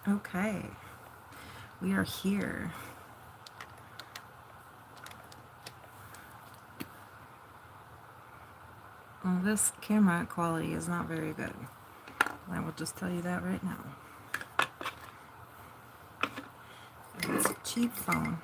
Okay, we are here. Well, this camera quality is not very good. I will just tell you that right now. It's a cheap phone.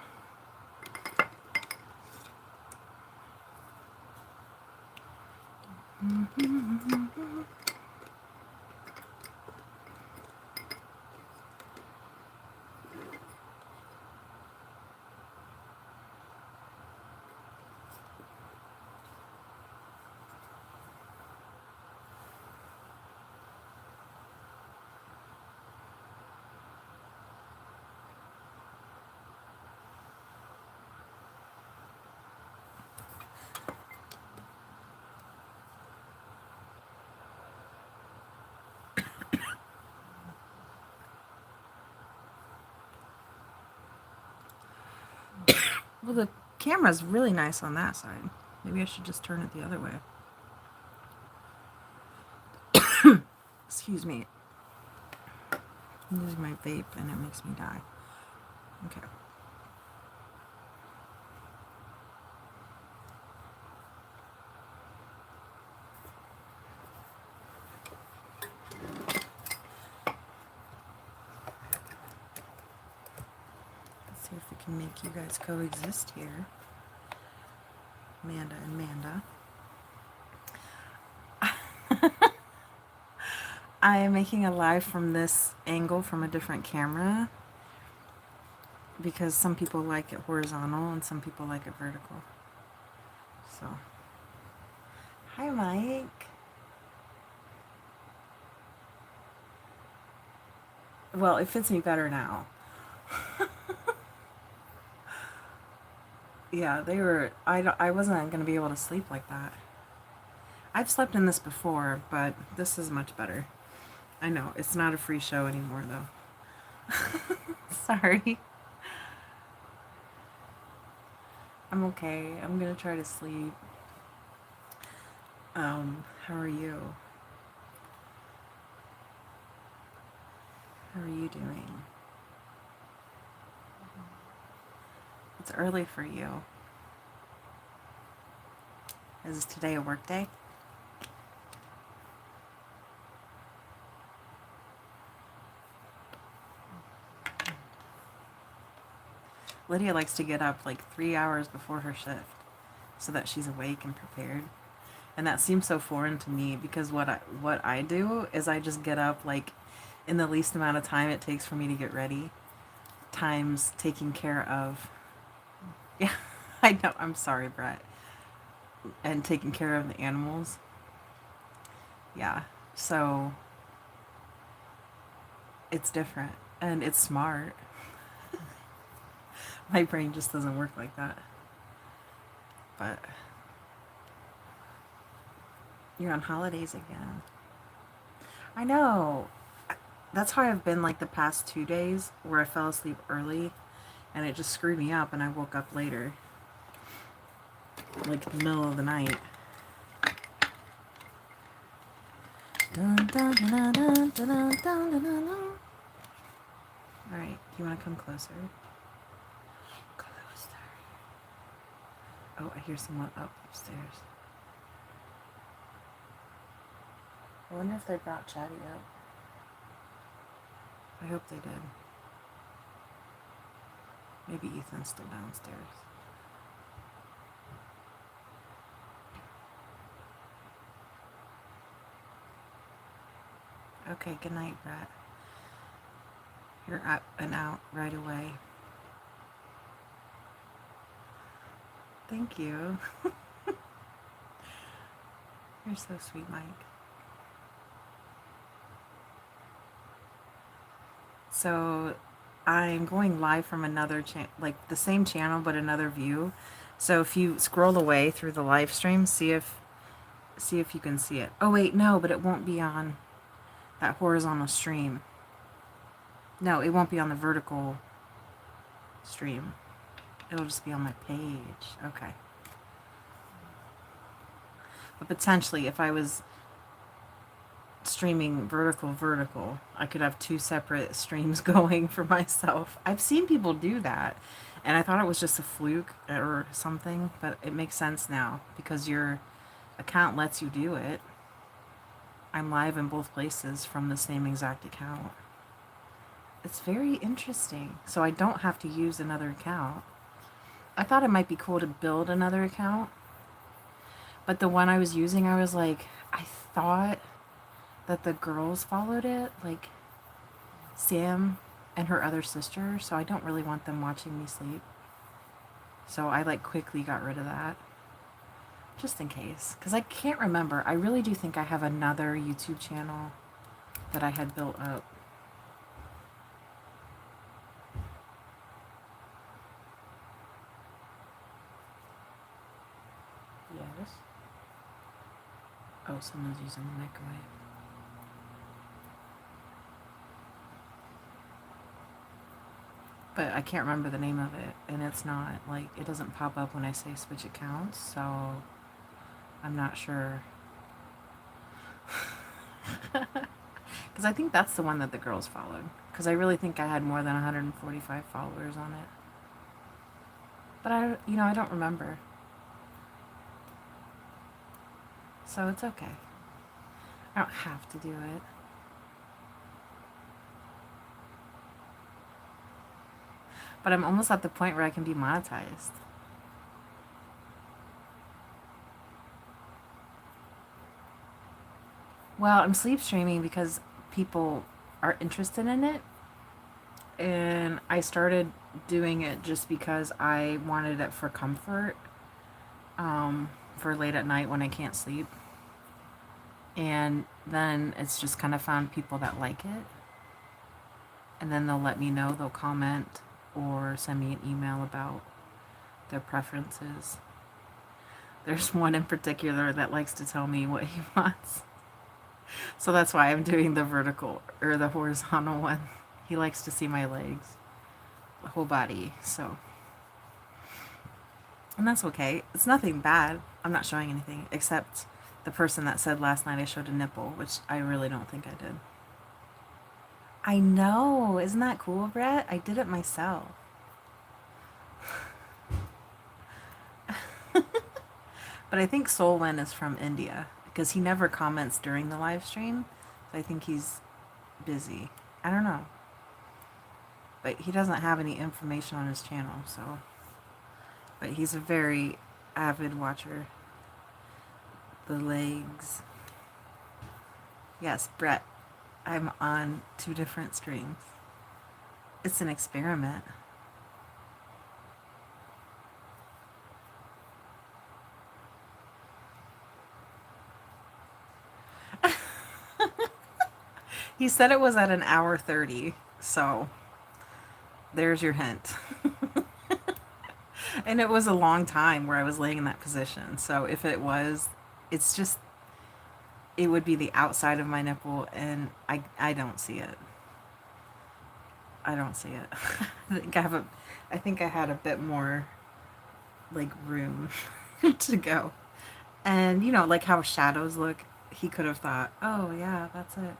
Well, the camera's really nice on that side. Maybe I should just turn it the other way. Excuse me. I'm using my vape and it makes me die. Okay. Let's see if we can make you guys coexist here. Amanda and Manda. I am making a live from this angle from a different camera because some people like it horizontal and some people like it vertical. So, hi Mike. Well, it fits me better now. Yeah, they were, I wasn't going to be able to sleep like that. I've slept in this before, but this is much better. I know, it's not a free show anymore, though. Sorry. I'm okay. I'm gonna try to sleep. How are you? How are you doing? It's early for you. Is today a work day? Lydia likes to get up like 3 hours before her shift so that she's awake and prepared. And that seems so foreign to me because what I do is I just get up like in the least amount of time it takes for me to get ready, times taking care of. Yeah, I know. I'm sorry, Brett. And taking care of the animals. Yeah. So it's different and it's smart. My brain just doesn't work like that. But you're on holidays again. I know. That's how I've been like the past 2 days where I fell asleep early and it just screwed me up and I woke up later. Like the middle of the night. Alright, you want to come closer? Closer. Oh, I hear someone upstairs. I wonder if they brought Chatty up. I hope they did. Maybe Ethan's still downstairs. Okay, good night, Brett. You're up and out right away. Thank you. You're so sweet, Mike. So I'm going live from another like the same channel but another view. So if you scroll away through the live stream, see if you can see it. Oh wait, no, but it won't be on that horizontal stream. No, it won't be on the vertical stream. It'll just be on my page. Okay. But potentially if I was streaming vertical. I could have two separate streams going for myself. I've seen people do that, and I thought it was just a fluke or something, but it makes sense now because your account lets you do it. I'm live in both places from the same exact account. It's very interesting. So I don't have to use another account. I thought it might be cool to build another account, but the one I was using, I was like, I thought that the girls followed it, like Sam and her other sister, so I don't really want them watching me sleep. So I like quickly got rid of that, just in case, because I can't remember. I really do think I have another YouTube channel that I had built up. Yes. Oh, someone's using the microwave. But I can't remember the name of it, and it's not, like, it doesn't pop up when I say switch accounts, so I'm not sure. Because I think that's the one that the girls followed. Because I really think I had more than 145 followers on it. But I don't remember. So it's okay. I don't have to do it. But I'm almost at the point where I can be monetized. Well, I'm sleep streaming because people are interested in it. And I started doing it just because I wanted it for comfort, for late at night when I can't sleep. And then it's just kind of found people that like it. And then they'll let me know, they'll comment or send me an email about their preferences. There's one in particular that likes to tell me what he wants. So that's why I'm doing the vertical or the horizontal one. He likes to see my legs, the whole body, so. And that's okay. It's nothing bad. I'm not showing anything except the person that said last night I showed a nipple, which I really don't think I did. I know. Isn't that cool, Brett? I did it myself. But I think Solwyn is from India because he never comments during the live stream. So I think he's busy. I don't know. But he doesn't have any information on his channel, so. But he's a very avid watcher. The legs. Yes, Brett. I'm on 2 different streams. It's an experiment. He said it was at an hour 30, so there's your hint. And it was a long time where I was laying in that position. So if it was, it's just, it would be the outside of my nipple, and I don't see it. I don't see it. I think I had a bit more like room to go. And like how shadows look, he could have thought, "Oh yeah, that's it."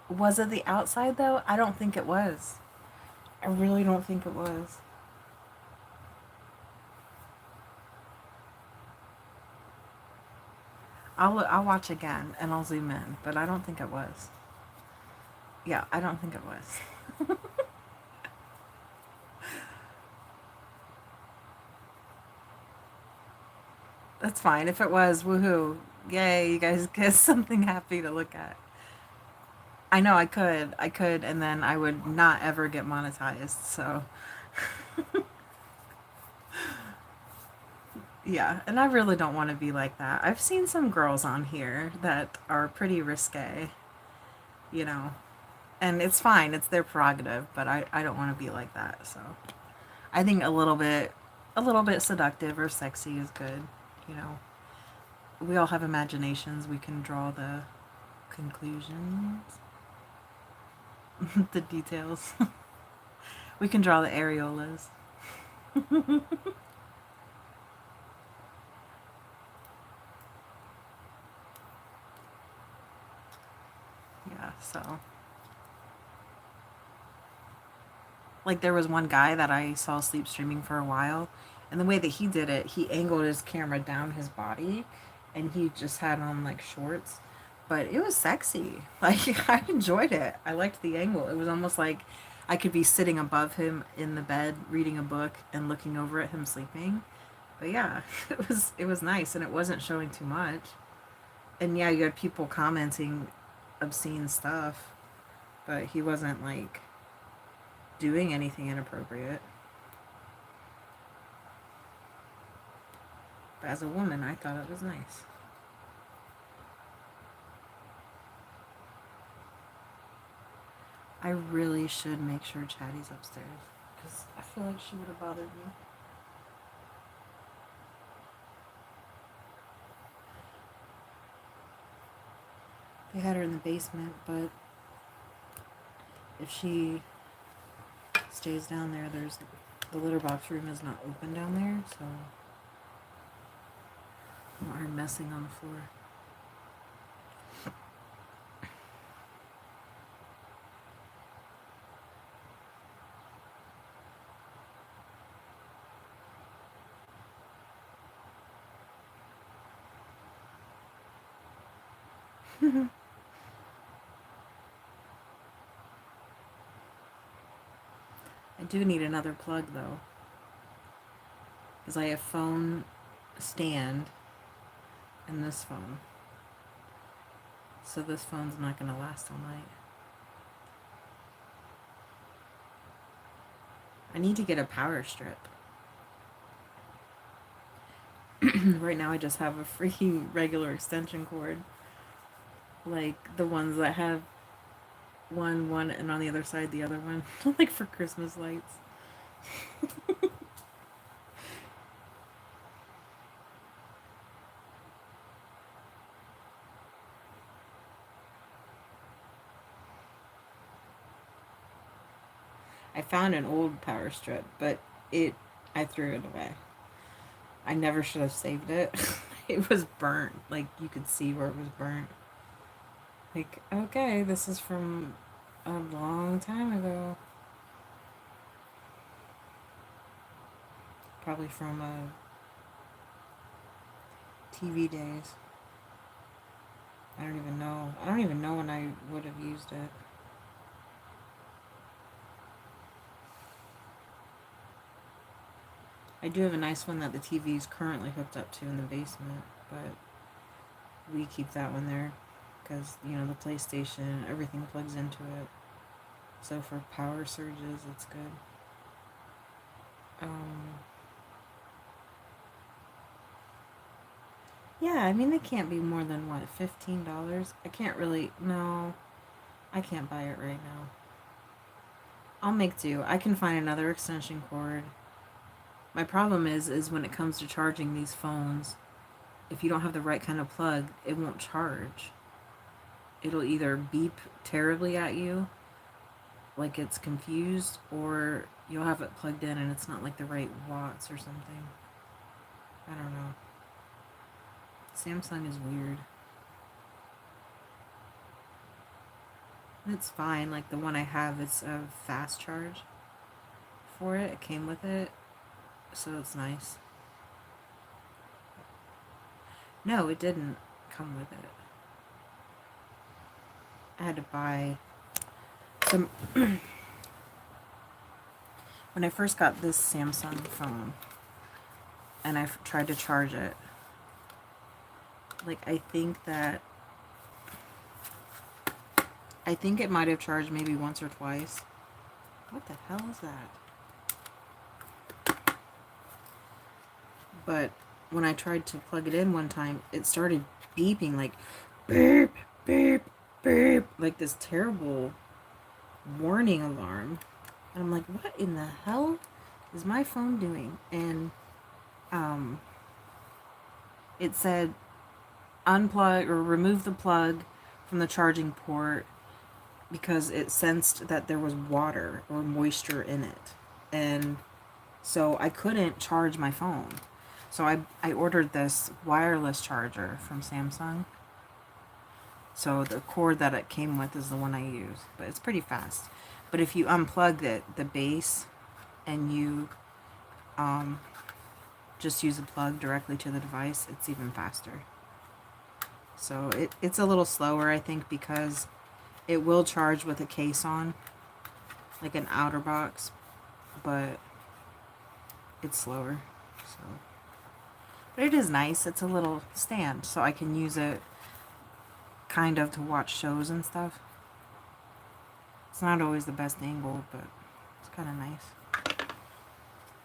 Was it the outside though? I don't think it was. I really don't think it was. I'll watch again and I'll zoom in, but I don't think it was. Yeah, I don't think it was. That's fine. If it was, woohoo. Yay, you guys get something happy to look at. I know I could, and then I would not ever get monetized, so. Yeah, and I really don't want to be like that. I've seen some girls on here that are pretty risque, you know, and it's fine, it's their prerogative, but I don't want to be like that, so. I think a little bit seductive or sexy is good, you know. We all have imaginations, we can draw the conclusions. The details. We can draw the areolas. Yeah, so. Like, there was one guy that I saw sleep streaming for a while, and the way that he did it, he angled his camera down his body, and he just had on, like, shorts. But it was sexy. Like, I enjoyed it. I liked the angle. It was almost like I could be sitting above him in the bed reading a book and looking over at him sleeping. But yeah, it was nice, and it wasn't showing too much. And yeah, you had people commenting obscene stuff, but he wasn't like doing anything inappropriate. But as a woman, I thought it was nice. I really should make sure Chatty's upstairs, because I feel like she would have bothered me. They had her in the basement, but if she stays down there, the litter box room is not open down there, so I don't want her messing on the floor. I do need another plug though, because I have phone stand and this phone. So this phone's not going to last all night. I need to get a power strip. Right now I just have a freaking regular extension cord. Like the ones that have one, and on the other side the other one. Like for Christmas lights. I found an old power strip, but I threw it away. I never should have saved it. It was burnt. Like, you could see where it was burnt. Like, okay, this is from a long time ago. Probably from TV days. I don't even know. I don't even know when I would have used it. I do have a nice one that the TV is currently hooked up to in the basement, but we keep that one there because, you know, the PlayStation, everything plugs into it. So for power surges, it's good. Yeah, I mean, they can't be more than, what, $15? I can't really, no, I can't buy it right now. I'll make do. I can find another extension cord. My problem is when it comes to charging these phones, if you don't have the right kind of plug, it won't charge. It'll either beep terribly at you, like it's confused, or you'll have it plugged in and it's not like the right watts or something. I don't know. Samsung is weird. It's fine. Like the one I have, it's a fast charge for it. It came with it, so it's nice. No, it didn't come with it. I had to buy some. When I first got this Samsung phone and I tried to charge it, like I think it might have charged maybe once or twice. What the hell is that? But when I tried to plug it in one time, it started beeping like beep, beep, beep, like this terrible warning alarm. And I'm like, what in the hell is my phone doing? And it said unplug or remove the plug from the charging port because it sensed that there was water or moisture in it. And So I couldn't charge my phone. So I ordered this wireless charger from Samsung. So the cord that it came with is the one I use, but it's pretty fast. But if you unplug the base and you just use a plug directly to the device, it's even faster. So it's a little slower, I think, because it will charge with a case on, like an outer box, but it's slower. So, but it is nice. It's a little stand, so I can use it kind of to watch shows and stuff. It's not always the best angle, but it's kind of nice.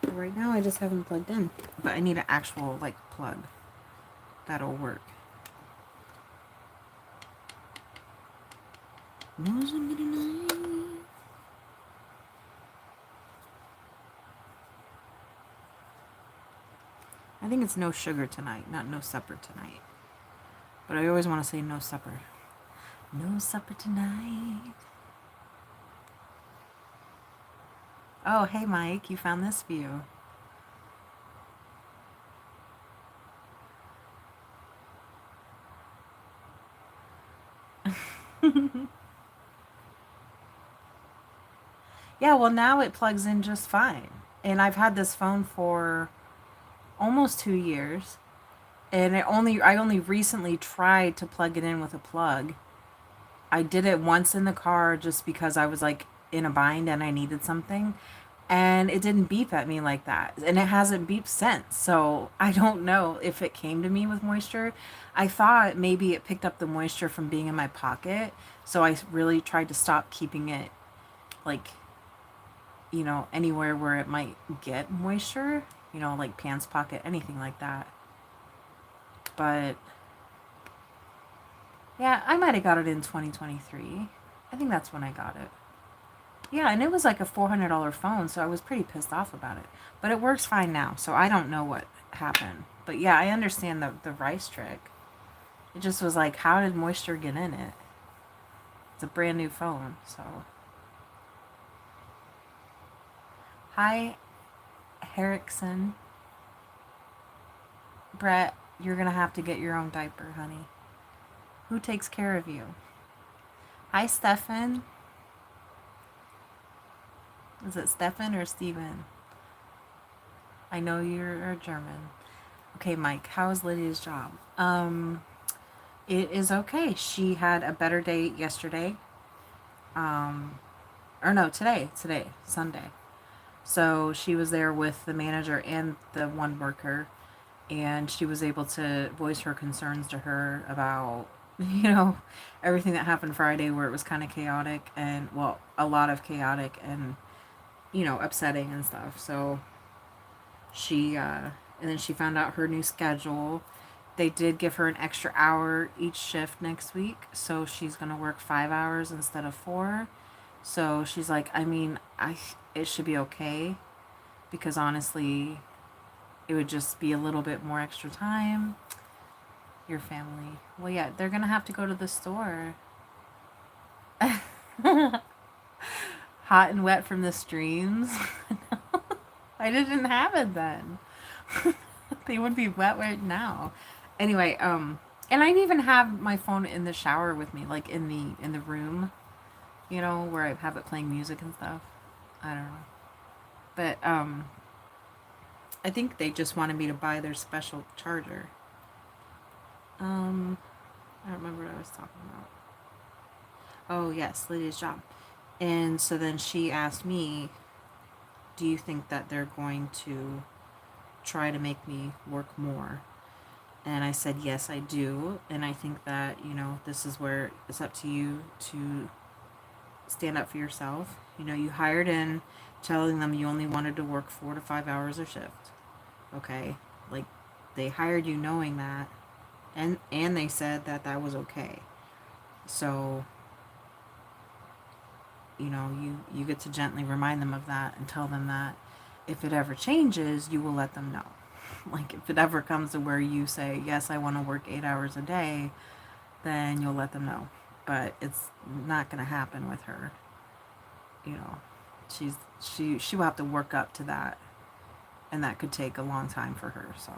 But right now, I just haven't plugged in, but I need an actual like plug that'll work. I think it's no sugar tonight, not no supper tonight. But I always want to say no supper. No supper tonight. Oh, hey Mike, you found this view. Yeah, well now it plugs in just fine. And I've had this phone for almost 2 years. And I only recently tried to plug it in with a plug. I did it once in the car just because I was like in a bind and I needed something. And it didn't beep at me like that. And it hasn't beeped since. So I don't know if it came to me with moisture. I thought maybe it picked up the moisture from being in my pocket. So I really tried to stop keeping it like, you know, anywhere where it might get moisture, you know, like pants pocket, anything like that. But yeah, I might have got it in 2023. I think that's when I got it. Yeah, and it was like a $400 phone, so I was pretty pissed off about it. But it works fine now, so I don't know what happened. But yeah, I understand the rice trick. It just was like, how did moisture get in it? It's a brand new phone, so. Hi, Herrickson. Brett, you're gonna have to get your own diaper, honey. Who takes care of you? Hi, Stefan. Is it Stefan or Steven? I know you're German. Okay, Mike, how is Lydia's job? It is okay. She had a better day yesterday. Or no, today, Sunday. So she was there with the manager and the one worker, and she was able to voice her concerns to her about, you know, everything that happened Friday where it was kind of chaotic and, well, a lot of chaotic and, you know, upsetting and stuff. So and then she found out her new schedule. They did give her an extra hour each shift next week, so she's gonna work 5 hours instead of 4. So she's like, I mean, it should be okay, because honestly, it would just be a little bit more extra time. Your family. Well, yeah, they're gonna have to go to the store. Hot and wet from the streams. I didn't have it then. They would be wet right now. Anyway, and I even have my phone in the shower with me, like in the room, you know, where I have it playing music and stuff. I don't know. But I think they just wanted me to buy their special charger. I don't remember what I was talking about. Oh, yes, Lydia's job. And so then she asked me, do you think that they're going to try to make me work more? And I said, yes, I do. And I think that, you know, this is where it's up to you to stand up for yourself. You know, you hired in telling them you only wanted to work 4 to 5 hours a shift. Okay? Like, they hired you knowing that. And they said that that was okay. So, you know, you get to gently remind them of that and tell them that if it ever changes, you will let them know. Like, if it ever comes to where you say, yes, I want to work 8 hours a day, then you'll let them know. But it's not going to happen with her. You know, she will have to work up to that. and that could take a long time for her. So,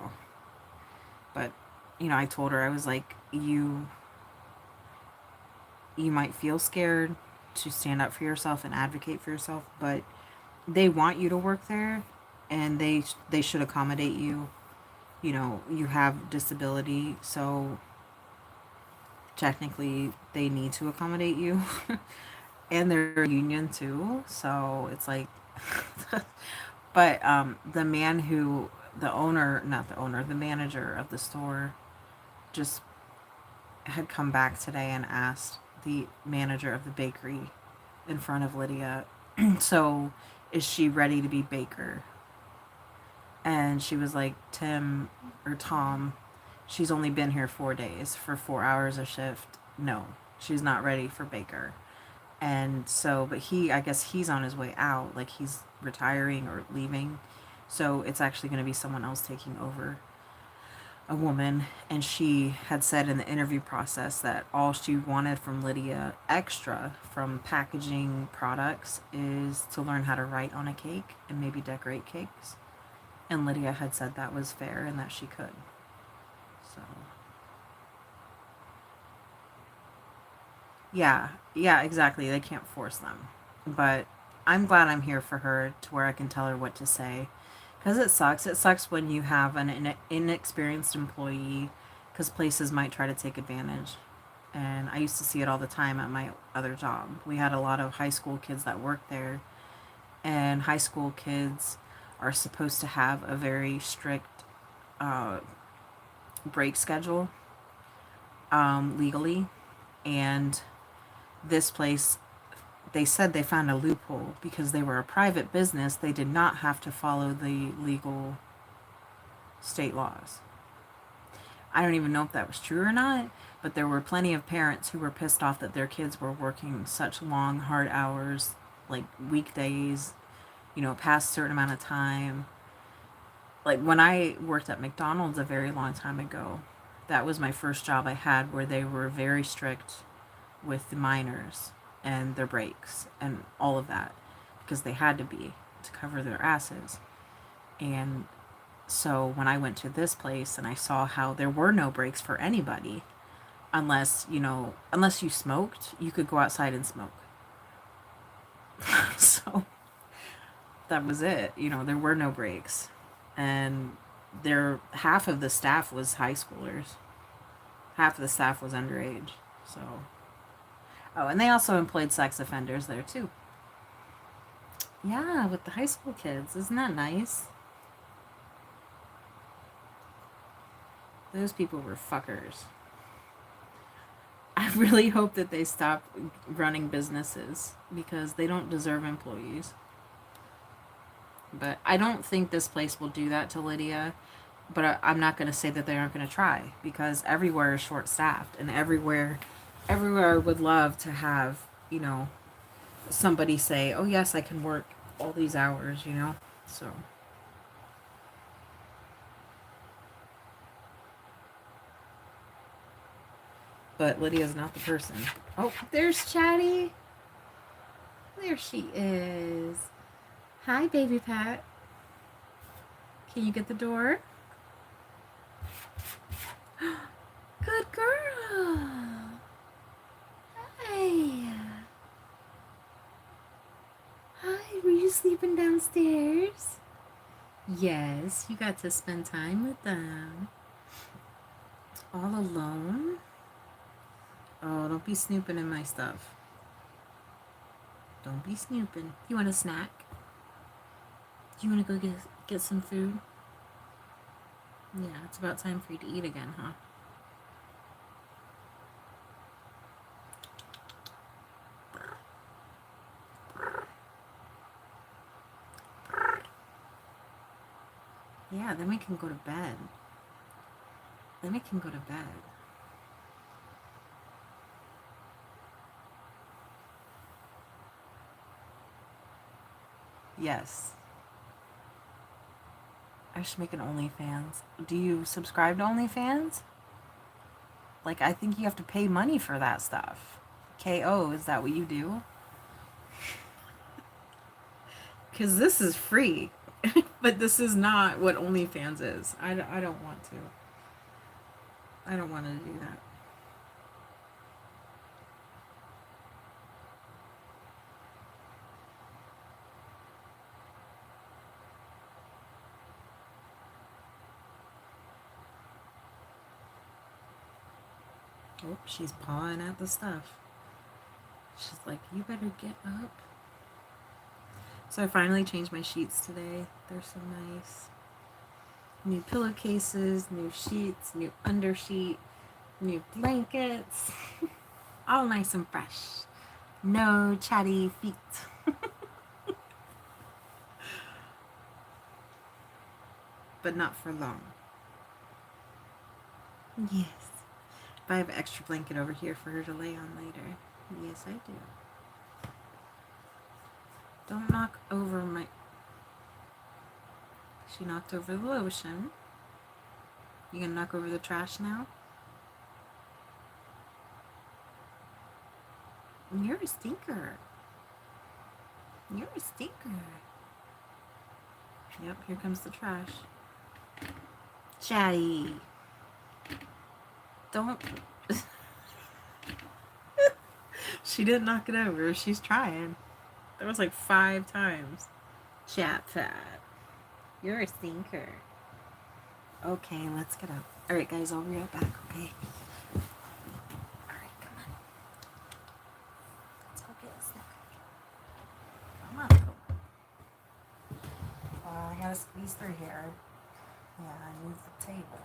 but I told her, I was like, you might feel scared to stand up for yourself and advocate for yourself, but they want you to work there, and they should accommodate you. You have disability, so technically they need to accommodate you. And they're union too, so it's like but the man who the owner not the owner the manager of the store just had come back today and asked the manager of the bakery in front of Lydia, so is she ready to be baker? And she was like, Tim or Tom, she's only been here 4 days for 4 hours a shift. No, she's not ready for baker. And so, but I guess he's on his way out, like he's retiring or leaving. So it's actually going to be someone else taking over, a woman. And she had said in the interview process that all she wanted from Lydia extra from packaging products is to learn how to write on a cake and maybe decorate cakes. And Lydia had said that was fair and that she could. So yeah, exactly. They can't force them. But I'm glad I'm here for her to where I can tell her what to say. Because it sucks. It sucks when you have an inexperienced employee, because places might try to take advantage. And I used to see it all the time at my other job. We had a lot of high school kids that worked there. And high school kids are supposed to have a very strict uh, break schedule legally. And this place, they said they found a loophole because they were a private business. They did not have to follow the legal state laws. I don't even know if that was true or not, but there were plenty of parents who were pissed off that their kids were working such long, hard hours, like weekdays, past a certain amount of time. Like when I worked at McDonald's a very long time ago, that was my first job I had where they were very strict with the minors and their breaks and all of that because they had to be to cover their asses. And so when I went to this place and I saw how there were no breaks for anybody unless you smoked, you could go outside and smoke. So that was it. There were no breaks. And half of the staff was high schoolers. Half of the staff was underage. So oh, and they also employed sex offenders there too. Yeah, with the high school kids. Isn't that nice? Those people were fuckers. I really hope that they stop running businesses because they don't deserve employees. But I don't think this place will do that to Lydia. But I'm not going to say that they aren't going to try because everywhere is short staffed and everywhere would love to have, somebody say, oh yes, I can work all these hours, So but Lydia's not the person. Oh, there's Chatty. There she is. Hi, baby Pat. Can you get the door? Good girl. Hi. Hi, were you sleeping downstairs? Yes, you got to spend time with them. All alone? Oh, don't be snooping in my stuff. Don't be snooping. You want a snack? Do you want to go get some food? Yeah, it's about time for you to eat again, huh? Yeah, then we can go to bed. Yes. I should make an OnlyFans. Do you subscribe to OnlyFans? Like, I think you have to pay money for that stuff. KO, is that what you do? Because this is free. But this is not what OnlyFans is. I don't want to. I don't want to do that. Oh, she's pawing at the stuff. She's like, you better get up. So I finally changed my sheets today. They're so nice. New pillowcases, new sheets, new undersheet, new blankets. All nice and fresh. No chatty feet. But not for long. Yes. But I have an extra blanket over here for her to lay on later. Yes, I do. Don't knock over my... She knocked over the lotion. You gonna knock over the trash now? You're a stinker. You're a stinker. Yep, here comes the trash. Chatty. Don't... She didn't knock it over. She's trying. That was like 5 times. Chat fat. You're a stinker. Okay, let's get up. Alright, guys, I'll be right back, okay? Alright, come on. Let's go get a snack. Come on. I gotta squeeze through here. Yeah, I moved the table.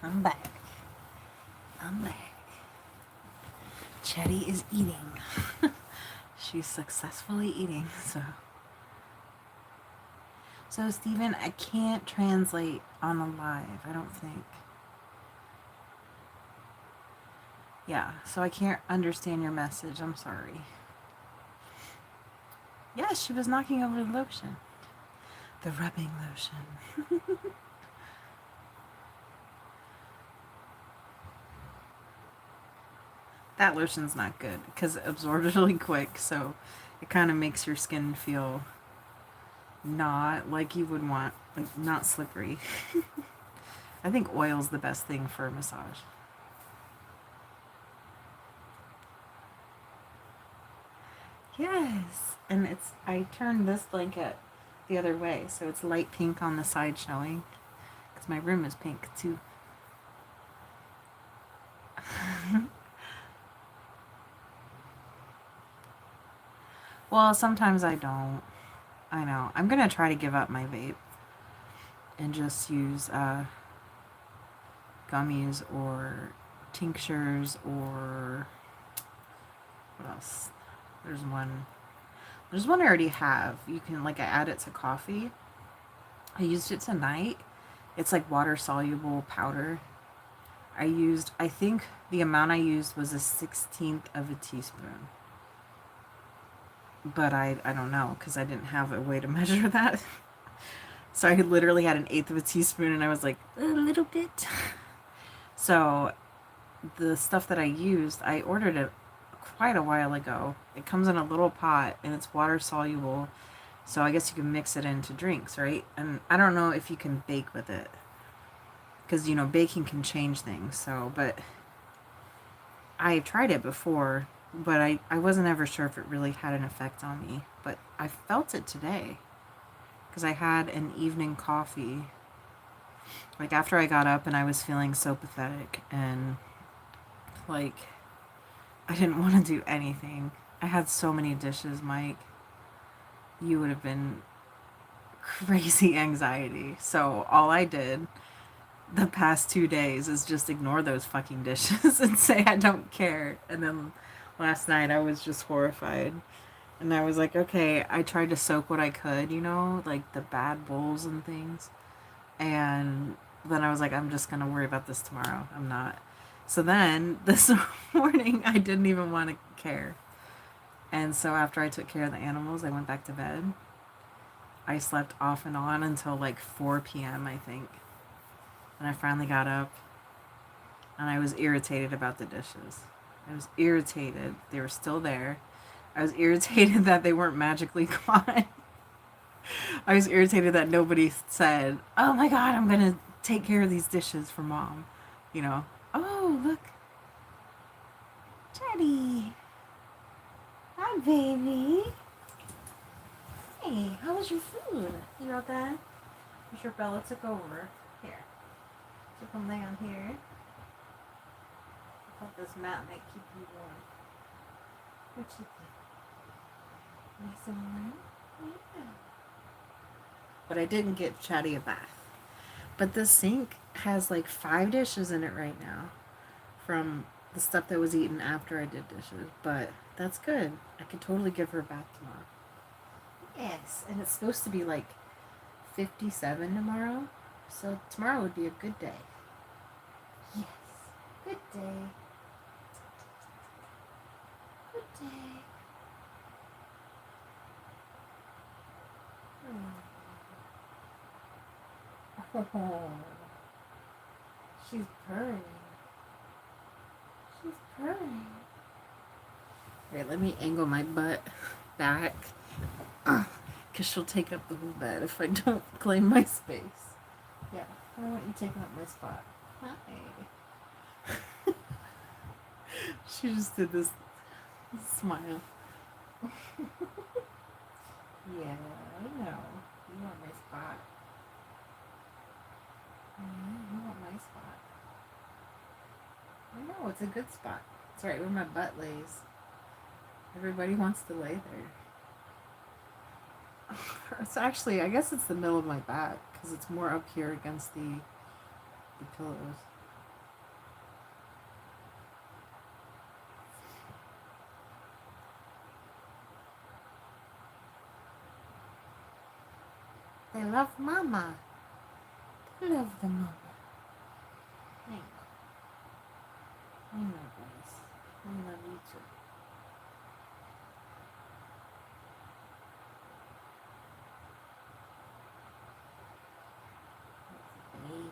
I'm back. I'm back. Chetty is eating. She's successfully eating, so. So, Steven, I can't translate on a live, I don't think. Yeah, so I can't understand your message. I'm sorry. Yes, she was knocking over the lotion. The rubbing lotion. That lotion's not good because it absorbs really quick, so it kind of makes your skin feel not like you would want, like not slippery. I think oil's the best thing for a massage. Yes, and I turned this blanket the other way, so it's light pink on the side showing, because my room is pink too. Well, sometimes I don't. I know. I'm gonna try to give up my vape and just use gummies or tinctures or what else? There's one. There's one I already have. You can I add it to coffee. I used it tonight. It's like water soluble powder. I think the amount I used was 1/16 of a teaspoon. But I don't know because I didn't have a way to measure that. So I literally had 1/8 of a teaspoon and I was like, a little bit. So the stuff that I used, I ordered it quite a while ago. It comes in a little pot and it's water soluble. So I guess you can mix it into drinks, right? And I don't know if you can bake with it. Because, baking can change things. So, but I've tried it before, but I wasn't ever sure if it really had an effect on me. But I felt it today. Because I had an evening coffee. Like after I got up and I was feeling so pathetic and I didn't want to do anything. I had so many dishes, Mike. You would have been crazy anxiety. So all I did the past 2 days is just ignore those fucking dishes and say I don't care. And then last night I was just horrified. And I was like, okay, I tried to soak what I could, like the bad bowls and things. And then I was like, I'm just going to worry about this tomorrow. I'm not. So then this morning, I didn't even want to care. And so after I took care of the animals, I went back to bed. I slept off and on until 4 p.m., I think. And I finally got up. And I was irritated about the dishes. I was irritated. They were still there. I was irritated that they weren't magically gone. I was irritated that nobody said, oh my God, I'm going to take care of these dishes for Mom. Oh, look. Teddy. Hi, baby. Hey, how was your food? You okay? I'm sure Bella took over. Here. So come lay on here. I thought this mat might keep you warm. What you think? Nice and warm? Yeah. But I didn't get Chatty a bath. But the sink has 5 dishes in it right now from the stuff that was eaten after I did dishes. But that's good. I could totally give her a bath tomorrow. Yes, and it's supposed to be 57 tomorrow. So tomorrow would be a good day. Yes, good day. Good day. Oh, she's purring. She's purring. Wait, let me angle my butt back. Because she'll take up the whole bed if I don't claim my space. Yeah, I don't want you taking up my spot. Hi. She just did this smile. Yeah, I know. You want my spot. You want my spot. I know, it's a good spot. It's right where my butt lays. Everybody wants to lay there. It's actually, I guess it's the middle of my back because it's more up here against the pillows. They love Mama. They love the Mama. I know. I know, guys. I love you too. Baby.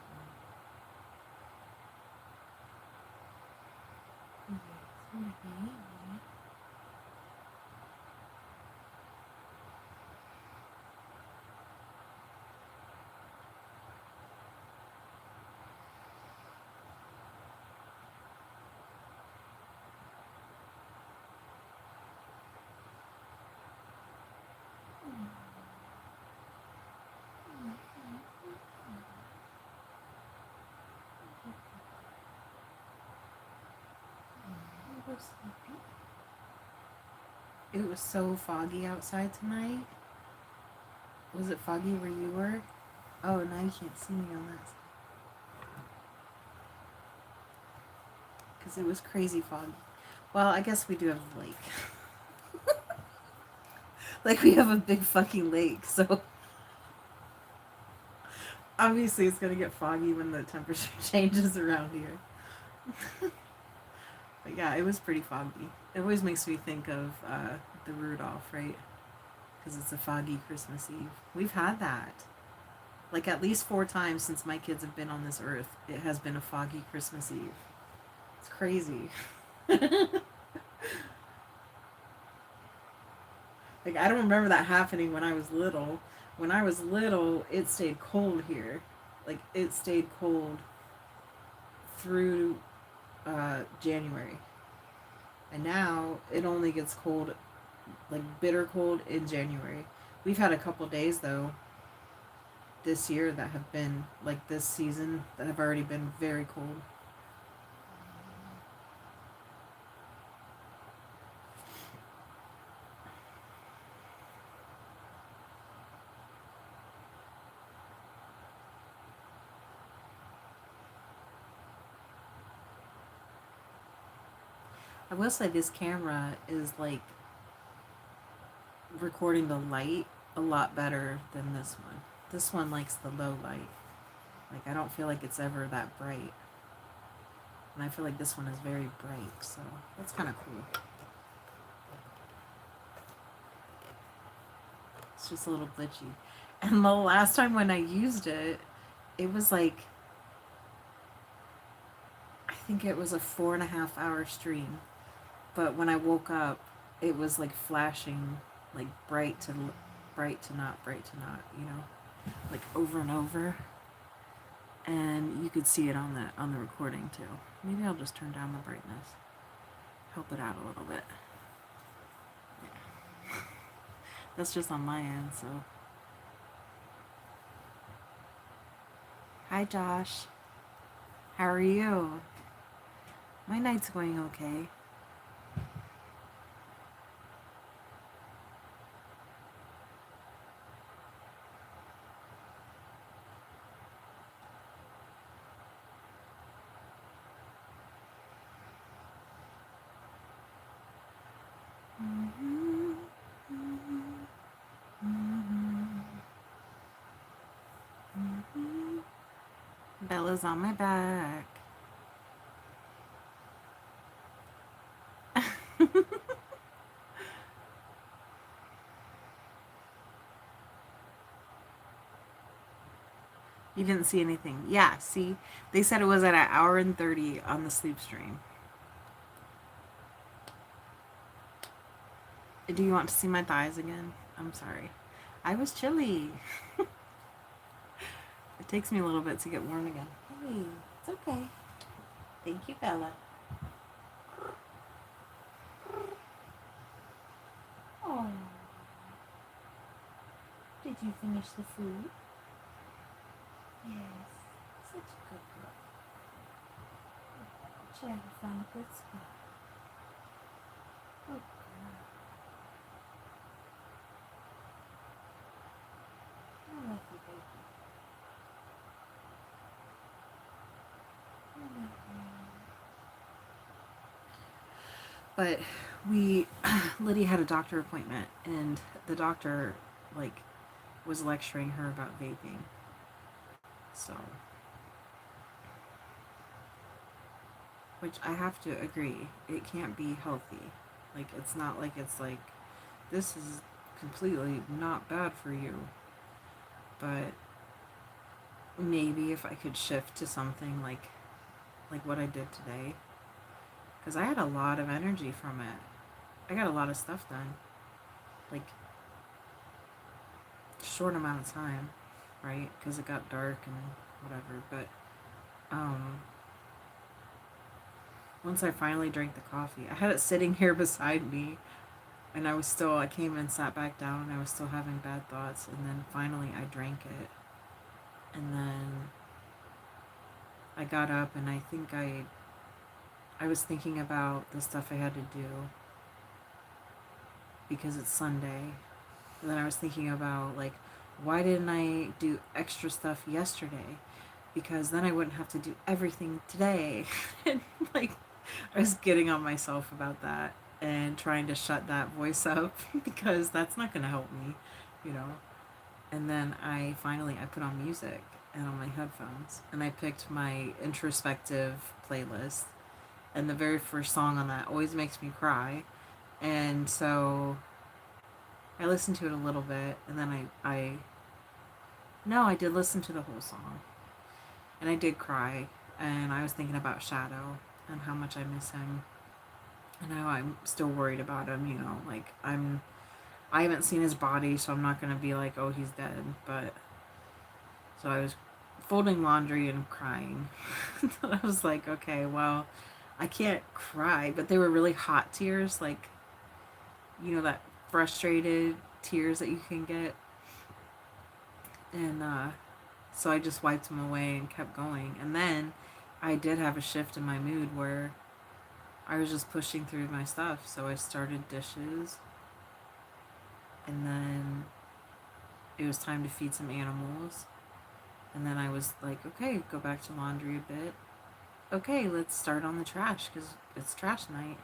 Yes, my baby. It was so foggy outside tonight. Was it foggy where you were? Oh, now you can't see me on that side. Because it was crazy foggy. Well, I guess we do have a lake. Like, we have a big fucking lake, so... Obviously, it's gonna get foggy when the temperature changes around here. But yeah, it was pretty foggy. It always makes me think of the Rudolph, right? Because it's a foggy Christmas Eve. We've had that. Like, at least 4 times since my kids have been on this earth, it has been a foggy Christmas Eve. It's crazy. Like, I don't remember that happening when I was little. When I was little, it stayed cold here. Like, it stayed cold through January. And now it only gets cold, like bitter cold, in January. We've had a couple days, though, this year that have been, like this season, that have already been very cold. I will say this camera is like recording the light a lot better than this one. This one likes the low light. Like, I don't feel like it's ever that bright. And I feel like this one is very bright, so that's kind of cool. It's just a little glitchy. And the last time when I used it, it was like, I think it was a 4.5 hour stream. But when I woke up, it was like flashing, like bright to not, you know, like over and over. And you could see it on the recording too. Maybe I'll just turn down the brightness, help it out a little bit. Yeah. That's just on my end, so. Hi, Josh. How are you? My night's going okay. Bella's on my back. You didn't see anything. Yeah, see? They said it was at 1 hour and 30 on the sleep stream. Do you want to see my thighs again? I'm sorry. I was chilly. It takes me a little bit to get warm again. Hey, it's okay. Thank you, Bella. Oh. Did you finish the food? Yes. Such a good girl. Try to find a good spot. Good girl. I love you, baby. I love you. But Lydia had a doctor appointment, and the doctor, like, was lecturing her about vaping. So, which I have to agree, it can't be healthy. Like, it's not like it's like, this is completely not bad for you. But maybe if I could shift to something like what I did today, because I had a lot of energy from it. I got a lot of stuff done, like short amount of time, right? Because it got dark and whatever. But um, once I finally drank the coffee, I had it sitting here beside me, and I came and sat back down, and I was still having bad thoughts, and then finally I drank it, and then I got up, and I was thinking about the stuff I had to do because it's Sunday. And then I was thinking about, like, why didn't I do extra stuff yesterday? Because then I wouldn't have to do everything today. And, like, I was getting on myself about that and trying to shut that voice up because that's not going to help me, you know. And then I put on music and on my headphones, and I picked my introspective playlist, and the very first song on that always makes me cry. And so I listened to it a little bit, and then no, I did listen to the whole song, and I did cry, and I was thinking about Shadow and how much I miss him, and how I'm still worried about him. You know, like I haven't seen his body, so I'm not gonna be like, oh, he's dead. But so I was folding laundry and crying. I was like, okay, well, I can't cry, but they were really hot tears, like, you know, that frustrated tears that you can get. And so I just wiped them away and kept going. And then I did have a shift in my mood where I was just pushing through my stuff. So I started dishes, and then it was time to feed some animals. And then I was like, okay, go back to laundry a bit. Okay, let's start on the trash because it's trash night.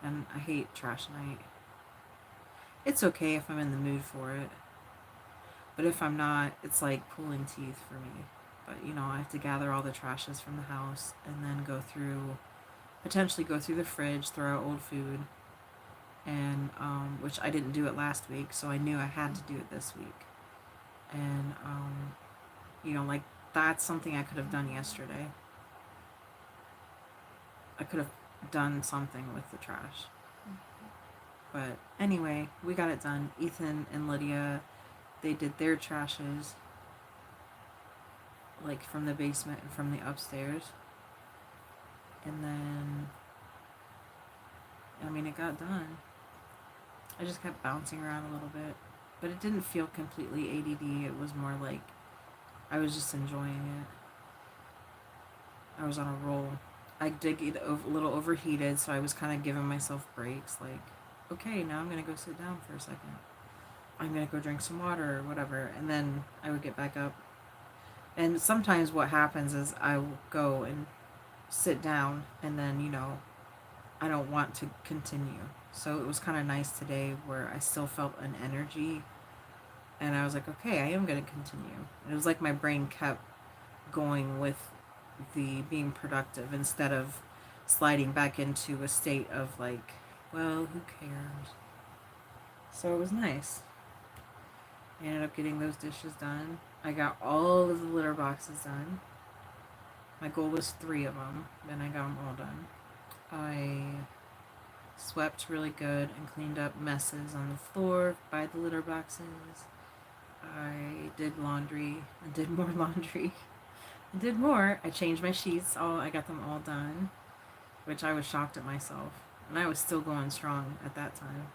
And I hate trash night. It's okay if I'm in the mood for it. But if I'm not, it's like pulling teeth for me. But, you know, I have to gather all the trashes from the house and then potentially go through the fridge, throw out old food, and which I didn't do it last week, so I knew I had to do it this week. And you know, like, that's something I could have done yesterday. I could have done something with the trash. But anyway, we got it done. Ethan and Lydia, they did their trashes, like from the basement and from the upstairs. And then, I mean, it got done. I just kept bouncing around a little bit. But it didn't feel completely ADD. It was more like I was just enjoying it. I was on a roll. I did get a little overheated, so I was kind of giving myself breaks. Like, okay, now I'm going to go sit down for a second. I'm going to go drink some water or whatever. And then I would get back up. And sometimes what happens is I will go and sit down, and then, you know, I don't want to continue. So it was kind of nice today where I still felt an energy, and I was like, okay, I am going to continue. And it was like my brain kept going with the being productive instead of sliding back into a state of like, well, who cares? So it was nice. I ended up getting those dishes done. I got all of the litter boxes done. My goal was 3 of them, then I got them all done. I swept really good and cleaned up messes on the floor by the litter boxes. I did laundry and did more laundry. I did more. I changed my sheets. I got them all done, which I was shocked at myself. And I was still going strong at that time.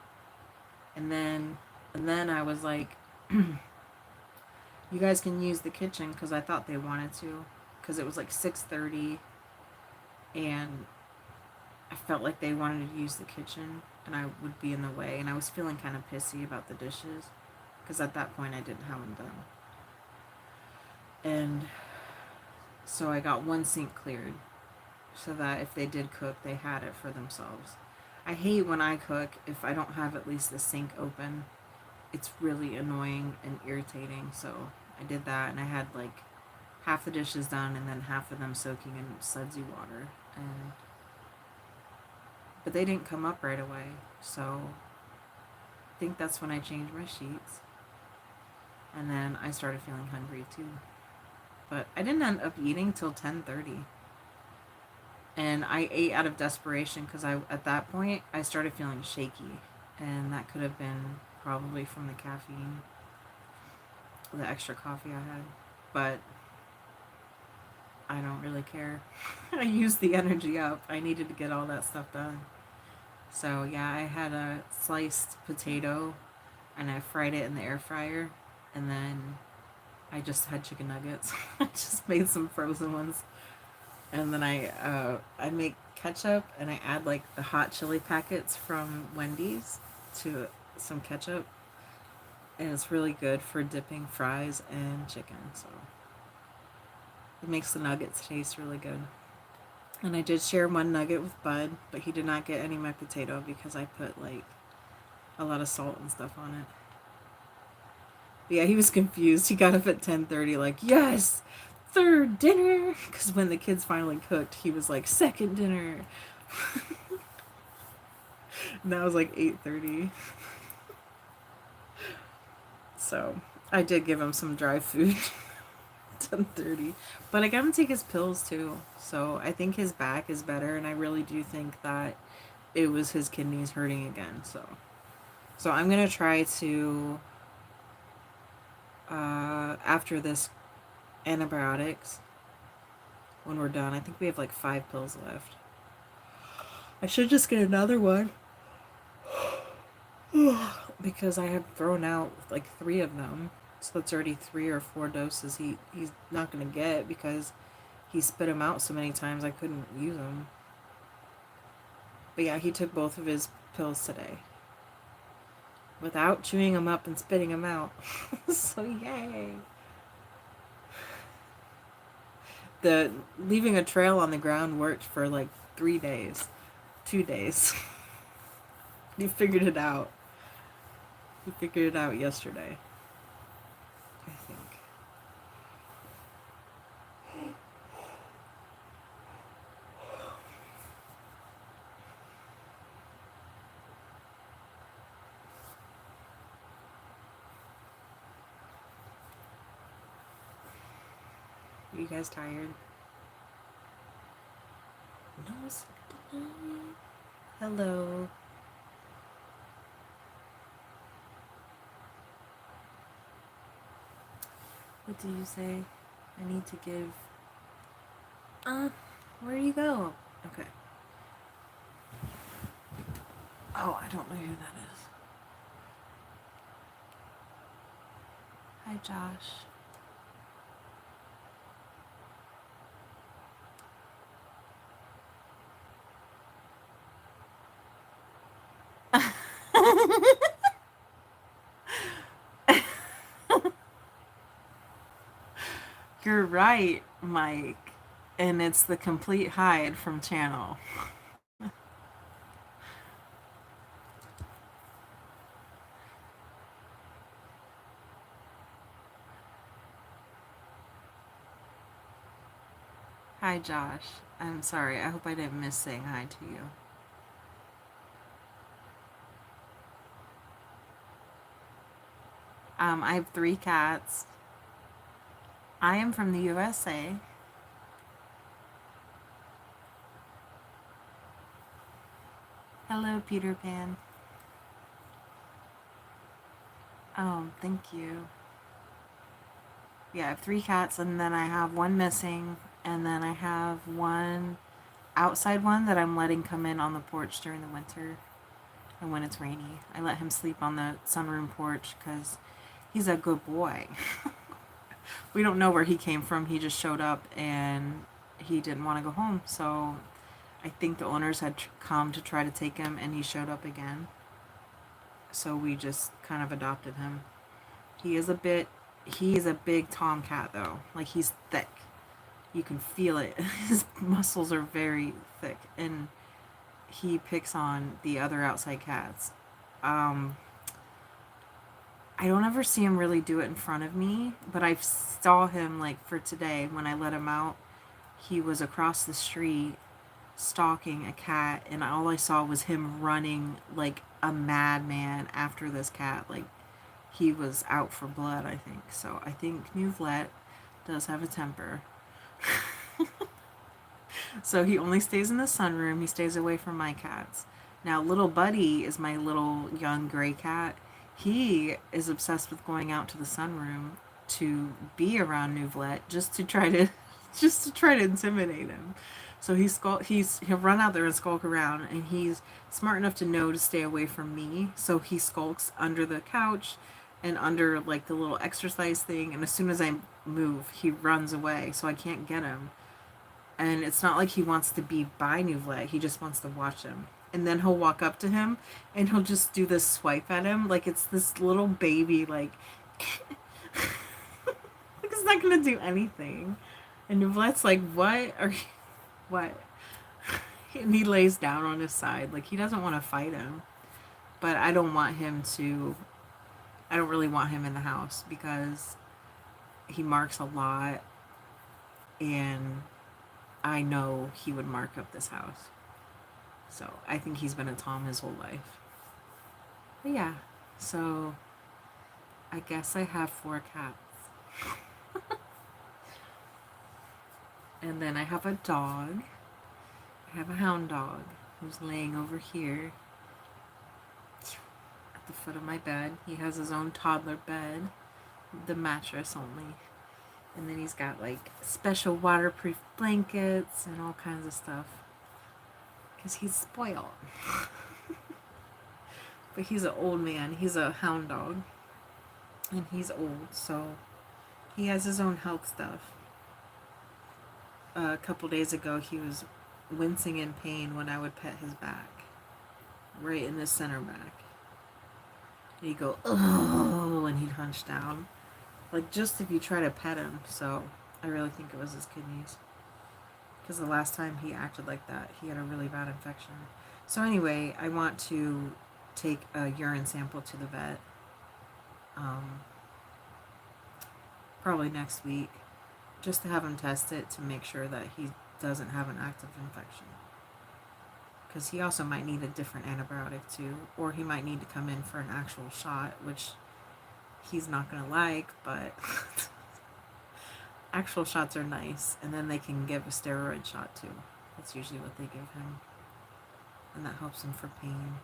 And then I was like, you guys can use the kitchen, because I thought they wanted to, because it was like 6:30, and I felt like they wanted to use the kitchen and I would be in the way, and I was feeling kind of pissy about the dishes because at that point I didn't have them done. And so I got one sink cleared so that if they did cook, they had it for themselves. I hate when I cook if I don't have at least the sink open. it's really annoying and irritating. So I did that, and I had like half the dishes done and then half of them soaking in sudsy water. And but they didn't come up right away. So I think that's when I changed my sheets. And then I started feeling hungry too. But I didn't end up eating till 10:30. And I ate out of desperation because I at that point I started feeling shaky, and that could have been probably from the caffeine, the extra coffee I had. But I don't really care. I used the energy up. I needed to get all that stuff done. So yeah, I had a sliced potato and I fried it in the air fryer, and then I just had chicken nuggets. I just made some frozen ones, and then I make ketchup and I add like the hot chili packets from Wendy's to some ketchup, and it's really good for dipping fries and chicken. So it makes the nuggets taste really good. And I did share one nugget with Bud, but he did not get any of my potato because I put like a lot of salt and stuff on it. But yeah, he was confused. He got up at 10:30 like, "Yes, third dinner." Cuz when the kids finally cooked, he was like, "Second dinner." And that was like 8:30. So, I did give him some dry food. 10:30. But I got him to take his pills too. So, I think his back is better, and I really do think that it was his kidneys hurting again. So I'm going to try to after this antibiotics, when we're done, I think we have like 5 pills left. I should just get another one because I have thrown out like 3 of them. So that's already 3 or 4 doses he's not gonna get because he spit them out so many times I couldn't use them. But yeah, he took both of his pills today without chewing them up and spitting them out. So yay! The leaving a trail on the ground worked for like 3 days, 2 days. He figured it out. He figured it out yesterday, I think. Are you guys tired? No. Hello. What do you say? I need to give. Where do you go? Okay. Oh, I don't know who that is. Hi, Josh. You're right, Mike. And it's the complete hide from Channel. Hi, Josh. I'm sorry. I hope I didn't miss saying hi to you. I have 3 cats. I am from the USA. Hello, Peter Pan. Oh, thank you. Yeah, I have 3 cats, and then I have one missing, and then I have one outside one that I'm letting come in on the porch during the winter and when it's rainy. I let him sleep on the sunroom porch because he's a good boy. We don't know where he came from. He just showed up and he didn't want to go home. So I think the owners had come to try to take him and he showed up again. So we just kind of adopted him. He is a bit, he is a big tomcat though. Like he's thick. You can feel it. His muscles are very thick and he picks on the other outside cats. Um, I don't ever see him really do it in front of me, but I saw him like for today when I let him out. He was across the street stalking a cat, and all I saw was him running like a madman after this cat. Like he was out for blood, I think. So I think Newvlet does have a temper. So he only stays in the sunroom. He stays away from my cats. Now, little Buddy is my little young gray cat. He is obsessed with going out to the sunroom to be around Newvlet just to try to just to try to intimidate him. So he'll run out there and skulk around, and he's smart enough to know to stay away from me. So he skulks under the couch and under like the little exercise thing, and as soon as I move, he runs away, so I can't get him. And it's not like he wants to be by Newvlet, he just wants to watch him. And then he'll walk up to him and he'll just do this swipe at him like it's this little baby, like it's not gonna do anything. And Newvlet's like, what are you, what? And he lays down on his side like he doesn't want to fight him. But I don't want him to. I don't really want him in the house because he marks a lot, and I know he would mark up this house. So I think he's been a Tom his whole life. But yeah, so I guess I have 4 cats. And then I have a dog. I have a hound dog who's laying over here at the foot of my bed. He has his own toddler bed, the mattress only. And then he's got like special waterproof blankets and all kinds of stuff. Because he's spoiled. But he's an old man. He's a hound dog. And he's old, so he has his own health stuff. A couple days ago, he was wincing in pain when I would pet his back. Right in the center back. And he'd go, oh, and he'd hunch down. Like, just if you try to pet him. So I really think it was his kidneys. Because the last time he acted like that, he had a really bad infection. So anyway, I want to take a urine sample to the vet. Probably next week. Just to have him test it to make sure that he doesn't have an active infection. Because he also might need a different antibiotic too. Or he might need to come in for an actual shot, which he's not going to like, but actual shots are nice. And then they can give a steroid shot too. That's usually what they give him. And that helps him for pain.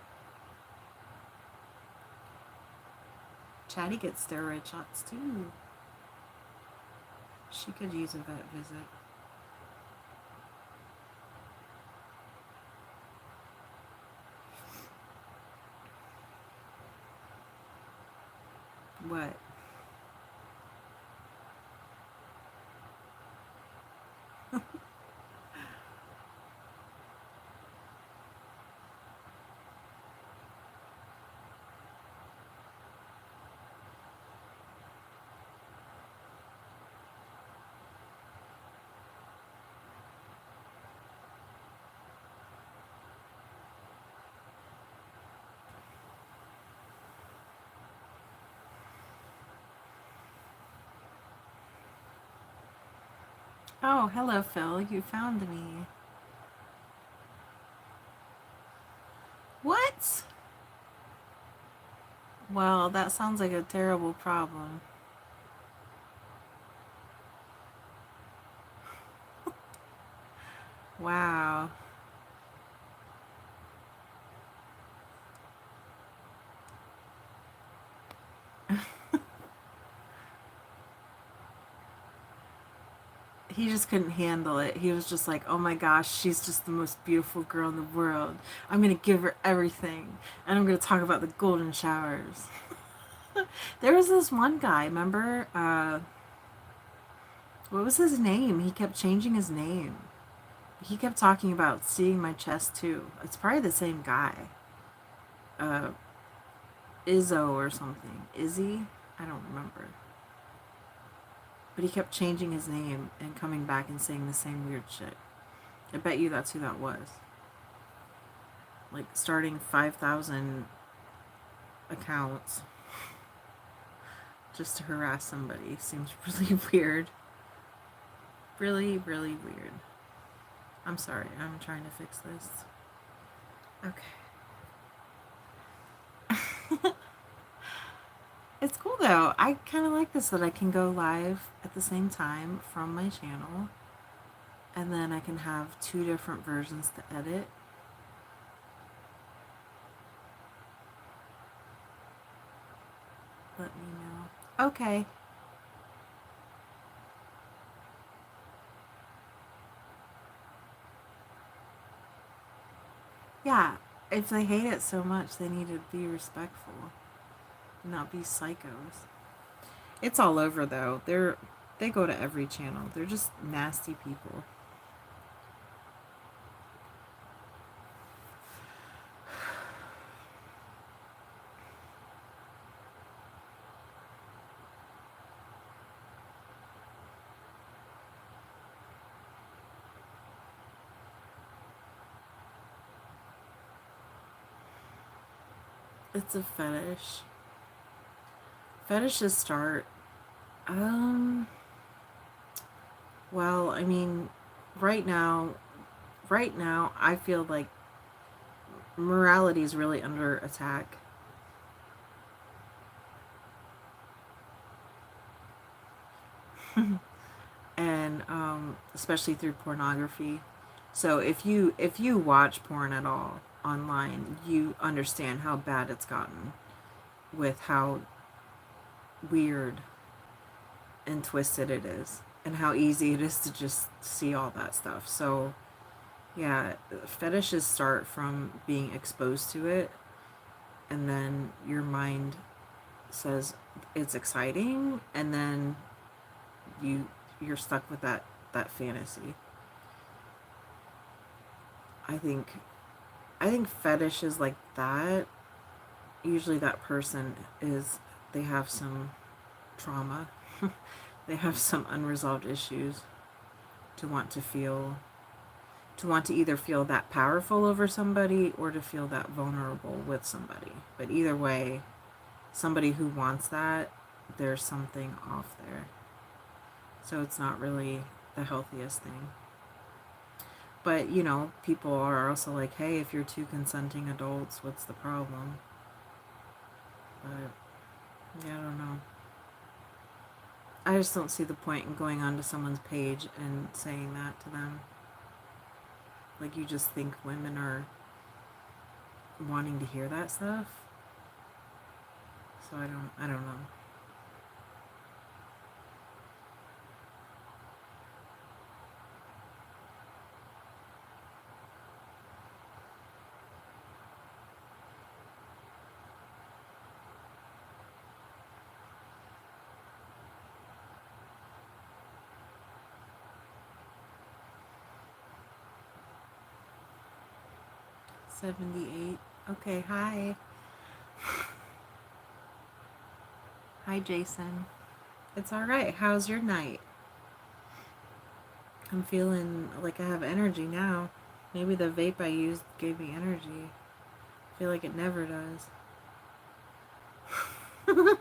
Chatty gets steroid shots too. She could use a vet visit. What? Oh, hello, Phil. You found me. What? Well, that sounds like a terrible problem. Wow. He just couldn't handle it. He was just like, oh my gosh, she's just the most beautiful girl in the world. I'm going to give her everything. And I'm going to talk about the golden showers. There was this one guy, remember? What was his name? He kept changing his name. He kept talking about seeing my chest too. It's probably the same guy. Uh, Izzo or something. Izzy? I don't remember. But he kept changing his name and coming back and saying the same weird shit. I bet you that's who that was. Like, starting 5,000 accounts. just to harass somebody seems really weird. Really, really weird. I'm sorry, I'm trying to fix this. Okay. It's cool though. I kind of like this that I can go live at the same time from my channel, and then I can have two different versions to edit. Let me know. Okay. Yeah, if they hate it so much, they need to be respectful, not be psychos. It's all over though. They go to every channel. They're just nasty people. It's a fetish. Fetishes start well, I mean, right now I feel like morality is really under attack. And especially through pornography. So if you watch porn at all online, you understand how bad it's gotten with how weird and twisted it is and how easy it is to just see all that stuff. So yeah, fetishes start from being exposed to it, and then your mind says it's exciting, and then you're stuck with that fantasy. I think I think fetishes like that, usually that person is, they have some trauma. They have some unresolved issues to want to feel, to want to either feel that powerful over somebody or to feel that vulnerable with somebody. But either way, somebody who wants that, there's something off there. So it's not really the healthiest thing. But, people are also like, hey, if you're two consenting adults, what's the problem? But, yeah, I don't know. I just don't see the point in going onto someone's page and saying that to them. Like, you just think women are wanting to hear that stuff? So I don't know. $78. Okay, hi. Hi, Jason. It's alright. How's your night? I'm feeling like I have energy now. Maybe the vape I used gave me energy. I feel like it never does. Of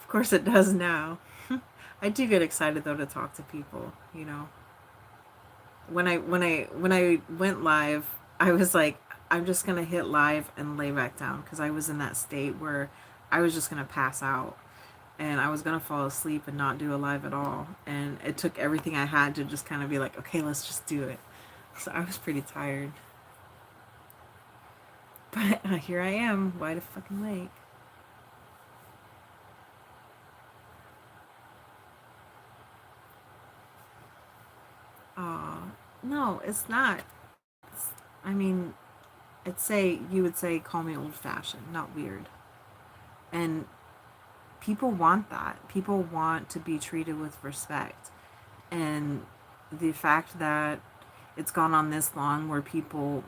course it does now. I do get excited though to talk to people. When I went live, I was like, I'm just gonna hit live and lay back down because I was in that state where I was just gonna pass out and I was gonna fall asleep and not do a live at all. And it took everything I had to just kind of be like, okay, let's just do it. So I was pretty tired, but here I am, wide fucking awake. Aw, no, it's not. I mean, you would say call me old fashioned, not weird. And people want that. People want to be treated with respect. And the fact that it's gone on this long where people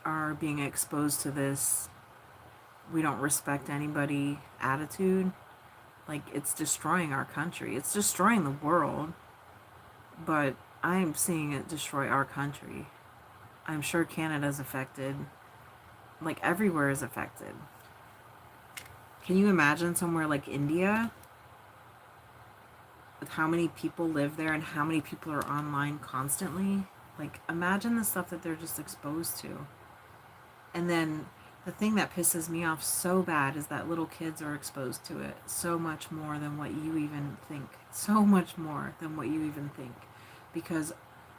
are being exposed to this we don't respect anybody attitude, like it's destroying our country. It's destroying the world, but I'm seeing it destroy our country. I'm sure Canada's affected. Like everywhere is affected. Can you imagine somewhere like India with how many people live there and how many people are online constantly? Like, imagine the stuff that they're just exposed to. And then the thing that pisses me off so bad is that little kids are exposed to it so much more than what you even think. So much more than what you even think. Because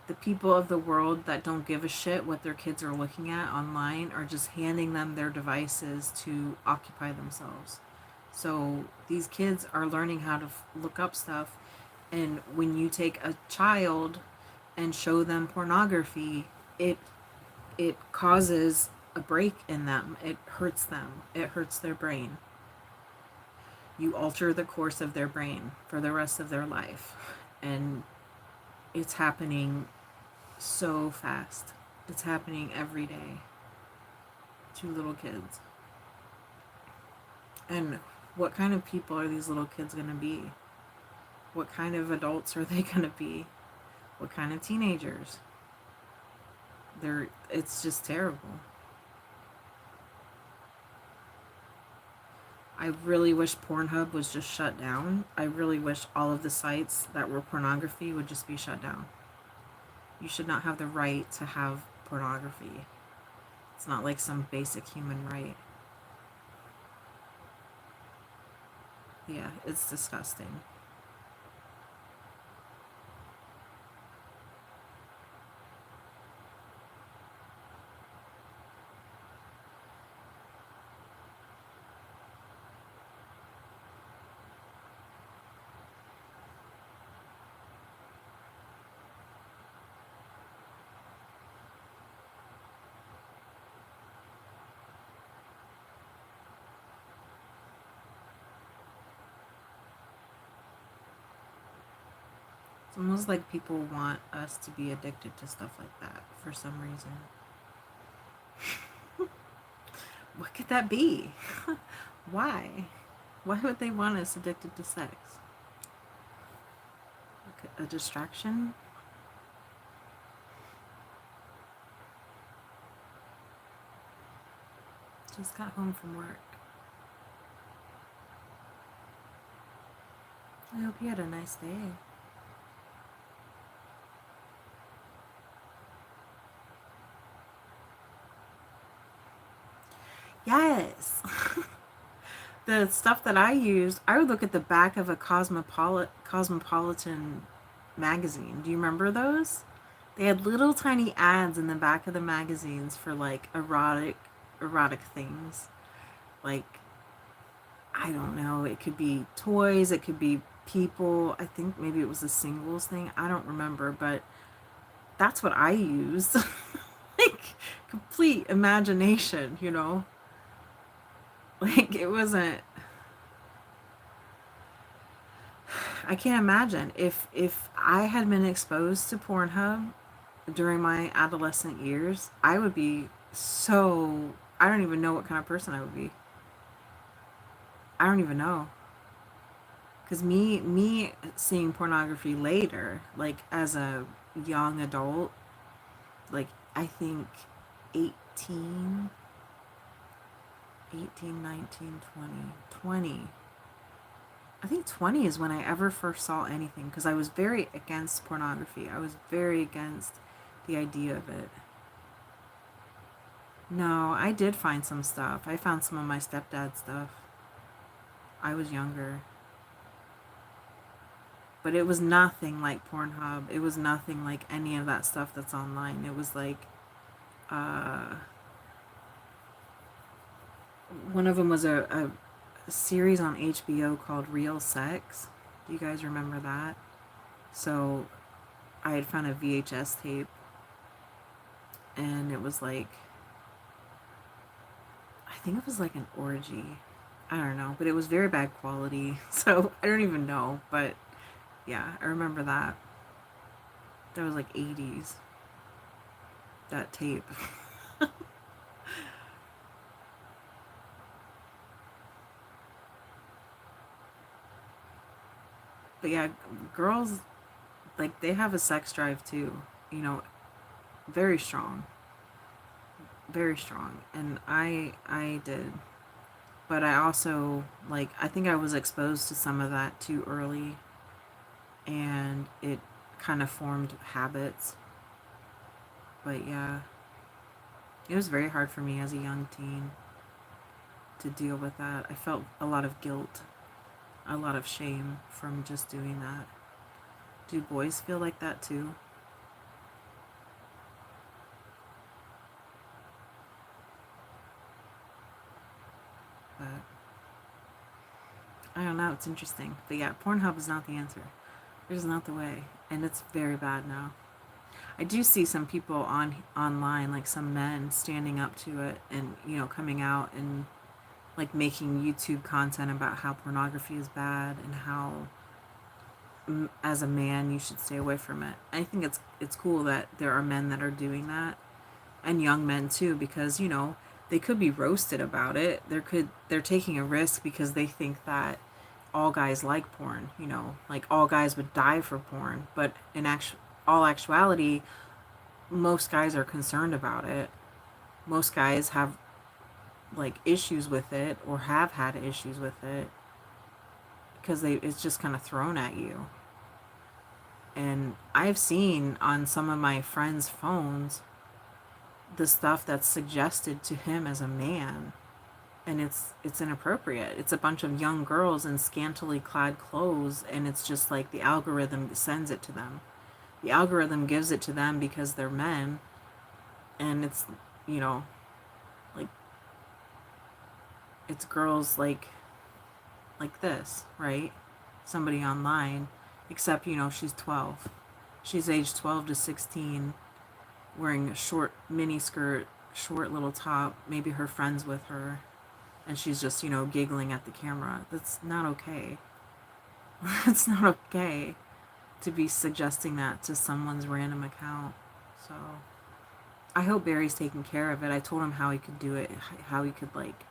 the people of the world that don't give a shit what their kids are looking at online are just handing them their devices to occupy themselves. So these kids are learning how to look up stuff. And when you take a child and show them pornography, it causes a break in them. It hurts them. It hurts their brain. You alter the course of their brain for the rest of their life. And it's happening so fast. It's happening every day to little kids. And what kind of people are these little kids going to be? What kind of adults are they going to be? What kind of teenagers? It's just terrible. I really wish Pornhub was just shut down. I really wish all of the sites that were pornography would just be shut down. You should not have the right to have pornography. It's not like some basic human right. Yeah, it's disgusting. It's almost like people want us to be addicted to stuff like that for some reason. What could that be? Why? Why would they want us addicted to sex? Like a distraction? Just got home from work. I hope you had a nice day. Yes. The stuff that I used, I would look at the back of a Cosmopolitan magazine. Do you remember those? They had little tiny ads in the back of the magazines for like erotic things. Like, I don't know, it could be toys, it could be people. I think maybe it was a singles thing. I don't remember, but that's what I used. Like, complete imagination, you know? Like, it wasn't. I can't imagine if I had been exposed to Pornhub during my adolescent years, I would be so. I don't even know what kind of person I would be. I don't even know. Because me seeing pornography later, like as a young adult, like I think 18, 18, 19, 20, 20. I think 20 is when I ever first saw anything because I was very against pornography. I was very against the idea of it. No, I did find some stuff. I found some of my stepdad's stuff. I was younger. But it was nothing like Pornhub. It was nothing like any of that stuff that's online. It was like, uh, one of them was a series on HBO called Real Sex. Do you guys remember that? So I had found a VHS tape and it was like, I think it was like an orgy. I don't know, but it was very bad quality. So I don't even know, but yeah, I remember that. That was like 80s. That tape. But yeah, girls, like, they have a sex drive too, you know, very strong. Very strong. And I did. But I also, like, I think I was exposed to some of that too early, and it kind of formed habits. But yeah, it was very hard for me as a young teen to deal with that. I felt a lot of guilt, a lot of shame from just doing that. Do boys feel like that too? But I don't know, it's interesting. But yeah, Pornhub is not the answer. It is not the way. And it's very bad now. I do see some people online, like some men standing up to it and, coming out and like making YouTube content about how pornography is bad and how as a man you should stay away from it. I think it's cool that there are men that are doing that, and young men too, because they could be roasted about it. They're taking a risk because they think that all guys like porn, like all guys would die for porn, but in all actuality, most guys are concerned about it. Most guys have like issues with it or have had issues with it because it's just kind of thrown at you. And I've seen on some of my friends' phones the stuff that's suggested to him as a man, and it's inappropriate. It's a bunch of young girls in scantily clad clothes, and it's just like the algorithm sends it to them. The algorithm gives it to them because they're men, and it's you know like it's girls like this, right? Somebody online, except she's 12. She's aged 12 to 16, wearing a short mini skirt, short little top, maybe her friends with her, and she's just, giggling at the camera. That's not okay. It's not okay to be suggesting that to someone's random account. So I hope Barry's taking care of it. I told him how he could do it, how he could like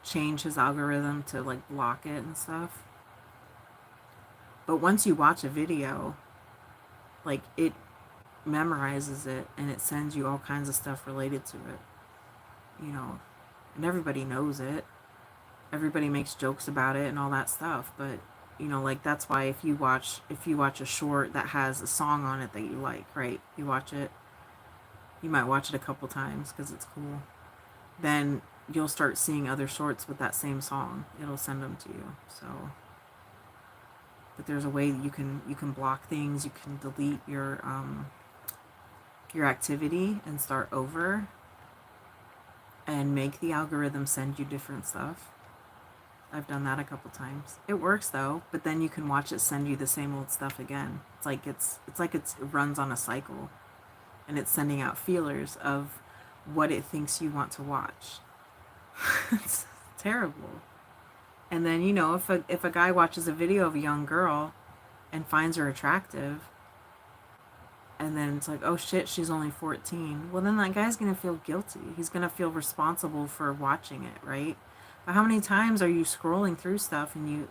change his algorithm to like block it and stuff. But once you watch a video, like it memorizes it and it sends you all kinds of stuff related to it, you know, and everybody knows it. Everybody makes jokes about it and all that stuff, but like that's why if you watch a short that has a song on it that you like, right? You might watch it a couple times because it's cool. Then you'll start seeing other shorts with that same song. It'll send them to you. So, but there's a way that you can block things. You can delete your activity and start over and make the algorithm send you different stuff. I've done that a couple times. It works though, but then you can watch it send you the same old stuff again. It runs on a cycle, and it's sending out feelers of what it thinks you want to watch. It's terrible. And then if a guy watches a video of a young girl and finds her attractive, and then it's like, oh shit, she's only 14. Well, then that guy's gonna feel guilty. He's gonna feel responsible for watching it, right? But how many times are you scrolling through stuff and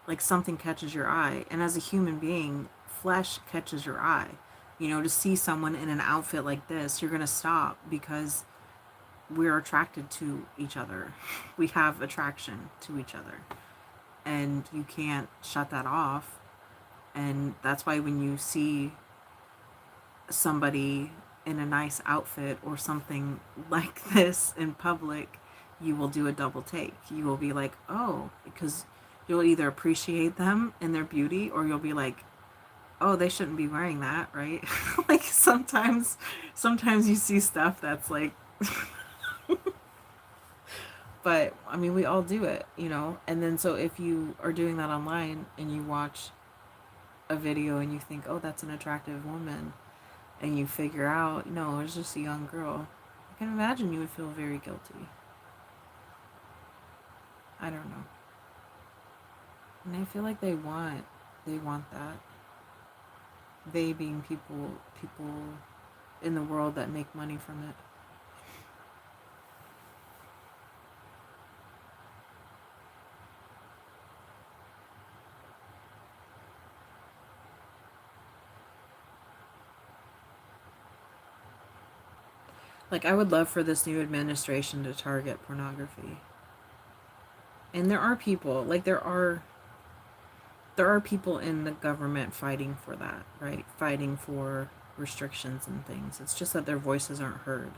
like something catches your eye? And as a human being, flesh catches your eye. To see someone in an outfit like this, you're gonna stop because we're attracted to each other. We have attraction to each other. And you can't shut that off. And that's why when you see somebody in a nice outfit or something like this in public, you will do a double take. You will be like, oh, because you'll either appreciate them and their beauty, or you'll be like, oh, they shouldn't be wearing that, right? Like sometimes you see stuff that's like, but I mean, we all do it. And then so if you are doing that online and you watch a video and you think, oh, that's an attractive woman, and you figure out, no, it's just a young girl, I can imagine you would feel very guilty. I don't know. And I feel like they want that. They being people in the world that make money from it. Like, I would love for this new administration to target pornography. And there are people, like there are people in the government fighting for that, right? Fighting for restrictions and things. It's just that their voices aren't heard.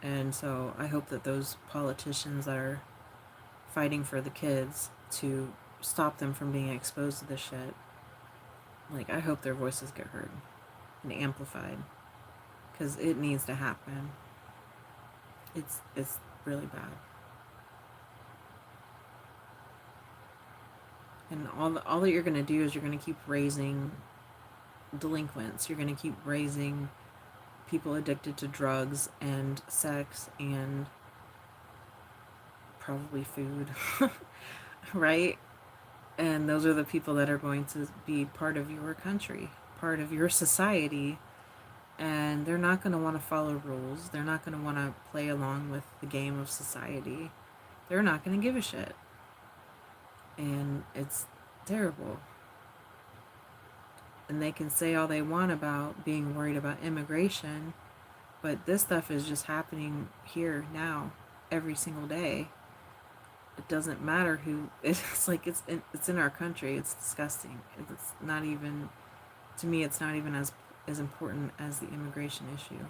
And so I hope that those politicians that are fighting for the kids to stop them from being exposed to this shit, like, I hope their voices get heard and amplified, because it needs to happen. It's really bad. And all that you're going to do is you're going to keep raising delinquents. You're going to keep raising people addicted to drugs and sex and probably food, right? And those are the people that are going to be part of your country, part of your society. And they're not going to want to follow rules. They're not going to want to play along with the game of society. They're not going to give a shit. And it's terrible. And they can say all they want about being worried about immigration, but this stuff is just happening here now every single day. It doesn't matter who. It's like it's in our country. It's disgusting. It's not even, to me, it's not even as important as the immigration issue.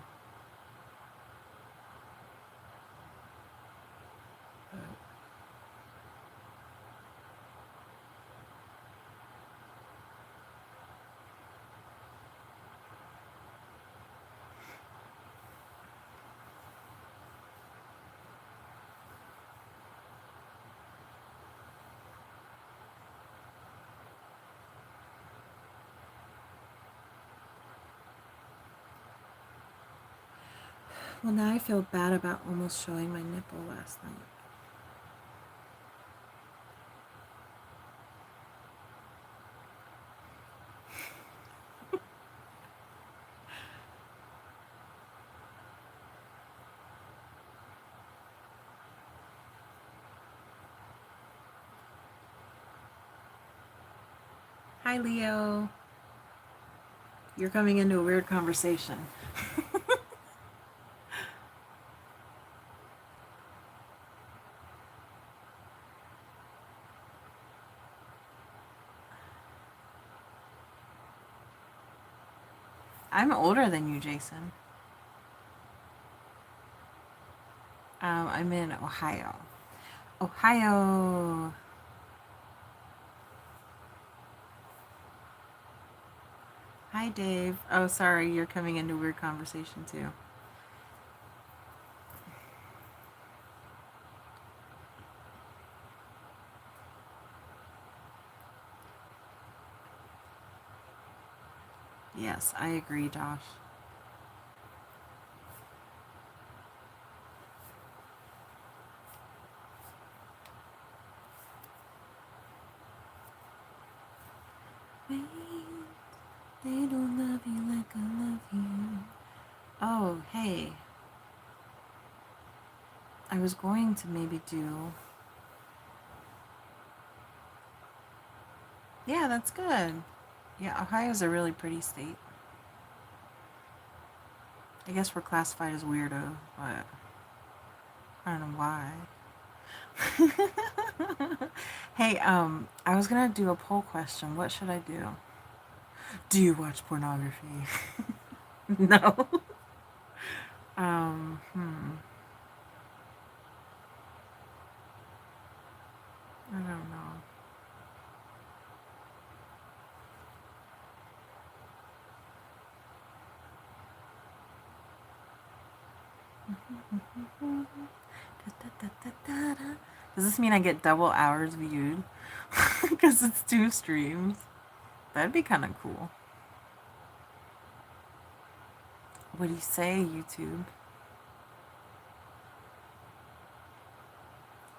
Well, now I feel bad about almost showing my nipple last night. Hi, Leo. You're coming into a weird conversation. I'm older than you, Jason. I'm in Ohio. Ohio. Hi, Dave. Oh, sorry, you're coming into a weird conversation too. Yes, I agree, Josh. Wait, they don't love you like I love you. Oh, hey. I was going to maybe do. Yeah, that's good. Yeah, Ohio's a really pretty state. I guess we're classified as weirdo, but I don't know why. Hey, I was gonna do a poll question. What should I do? Do you watch pornography? No. Hmm. I don't know. Does this mean I get double hours viewed? Because it's 2 streams. That'd be kind of cool. What do you say, YouTube?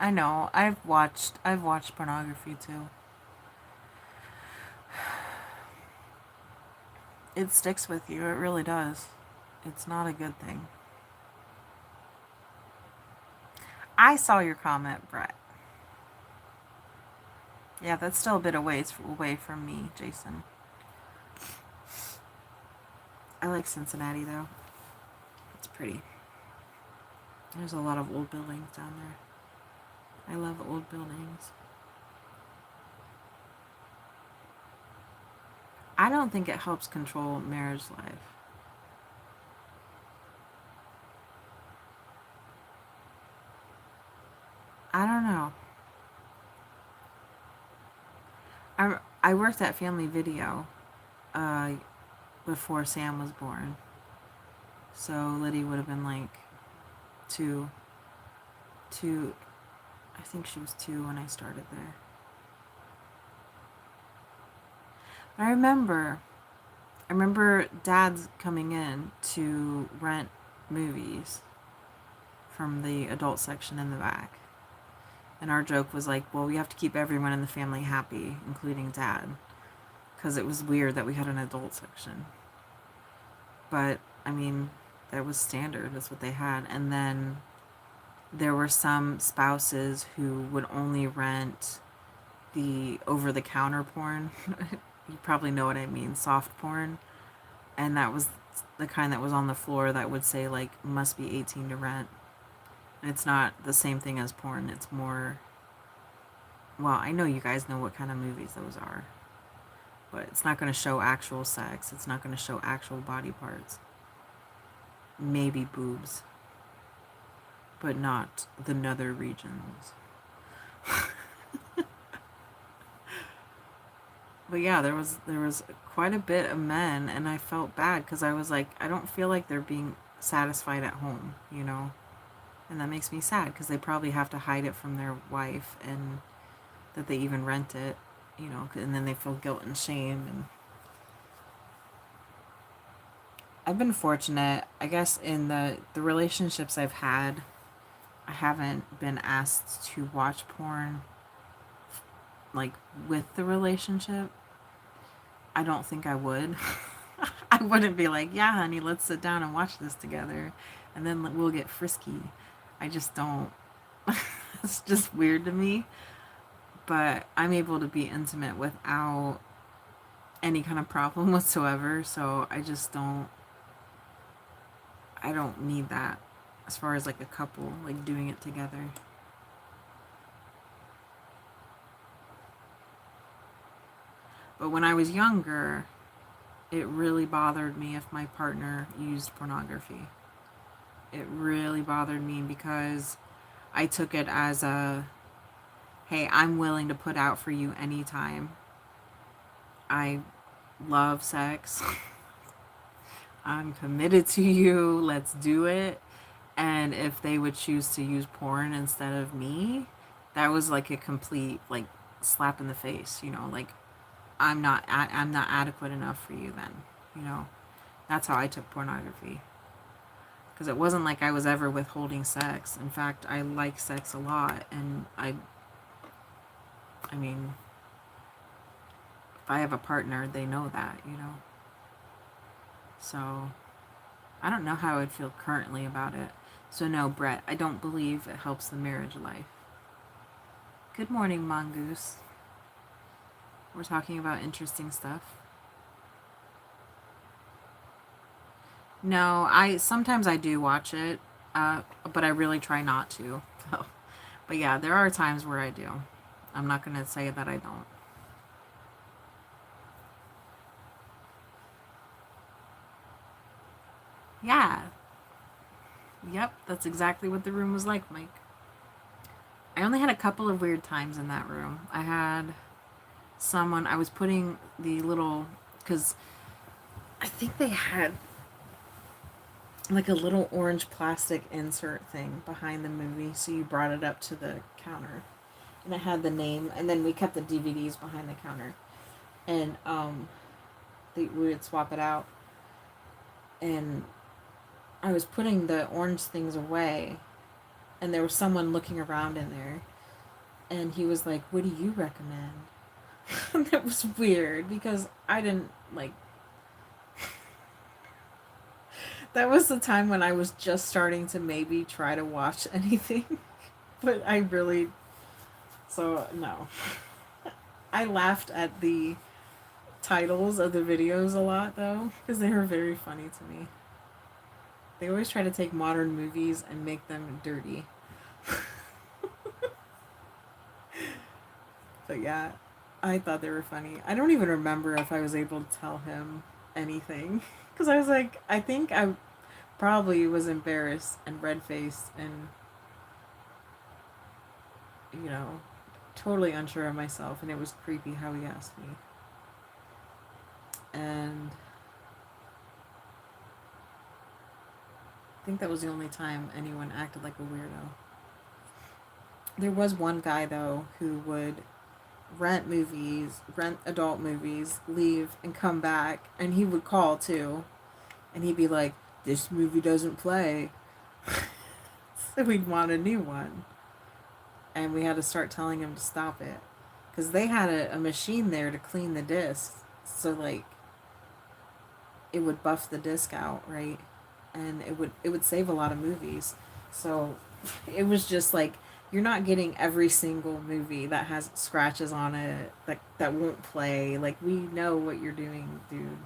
I know. I've watched pornography too. It sticks with you. It really does. It's not a good thing. I saw your comment, Brett. Yeah, that's still a bit away from me, Jason. I like Cincinnati though. It's pretty. There's a lot of old buildings down there. I love old buildings. I don't think it helps control marriage life. I don't know. I worked at Family Video uh, before Sam was born. So Lydia would have been like two. Two. I think she was 2 when I started there. I remember dads coming in to rent movies from the adult section in the back. And our joke was like, well, we have to keep everyone in the family happy, including dad. Because it was weird that we had an adult section. But, I mean, that was standard. That's what they had. And then there were some spouses who would only rent the over-the-counter porn. You probably know what I mean, soft porn. And that was the kind that was on the floor that would say, like, must be 18 to rent. And it's not the same thing as porn. It's more, well, I know you guys know what kind of movies those are. But it's not going to show actual sex. It's not going to show actual body parts. Maybe boobs. But not the nether regions. But yeah, there was quite a bit of men, and I felt bad because I was like, I don't feel like they're being satisfied at home, you know, and that makes me sad because they probably have to hide it from their wife, and that they even rent it, you know, and then they feel guilt and shame. And I've been fortunate, I guess, in the relationships I've had. I haven't been asked to watch porn like with the relationship. I don't think I would. I wouldn't be like, yeah, honey, let's sit down and watch this together and then we'll get frisky. I just don't. It's just weird to me. But I'm able to be intimate without any kind of problem whatsoever. So I don't need that as far as like a couple, like doing it together. But when I was younger, it really bothered me if my partner used pornography. It really bothered me because I took it as a, hey, I'm willing to put out for you anytime. I love sex. I'm committed to you. Let's do it. And if they would choose to use porn instead of me, that was like a complete like slap in the face, you know, like I'm not adequate enough for you then, you know. That's how I took pornography. Because it wasn't like I was ever withholding sex. In fact, I like sex a lot, and I mean, if I have a partner, they know that, you know. So, I don't know how I would feel currently about it. So no, Brett, I don't believe it helps the marriage life. Good morning, Mongoose. We're talking about interesting stuff. No, I sometimes I do watch it, but I really try not to. But yeah, there are times where I do. I'm not gonna say that I don't. Yeah, yep, that's exactly what the room was like, Mike. I only had a couple of weird times in that room. I had someone, I was putting the little, because I think they had like a little orange plastic insert thing behind the movie, so you brought it up to the counter. And it had the name, and then we kept the DVDs behind the counter. And we would swap it out. And I was putting the orange things away, and there was someone looking around in there, and he was like, "What do you recommend?" And that was weird because I didn't like. That was the time when I was just starting to maybe try to watch anything, but I really. So no, I laughed at the titles of the videos a lot though because they were very funny to me. They always try to take modern movies and make them dirty. But yeah, I thought they were funny. I don't even remember if I was able to tell him anything. Because I was like, I think I probably was embarrassed and red faced and, you know, totally unsure of myself. And it was creepy how he asked me. And I think that was the only time anyone acted like a weirdo. There was one guy, though, who would rent adult movies, leave, and come back. And he would call, too. And he'd be like, this movie doesn't play. So we'd want a new one. And we had to start telling him to stop it. Because they had a machine there to clean the discs. So, like, it would buff the disc out, right? And it would save a lot of movies. So it was just like you're not getting every single movie that has scratches on it that won't play. Like we know what you're doing, dude.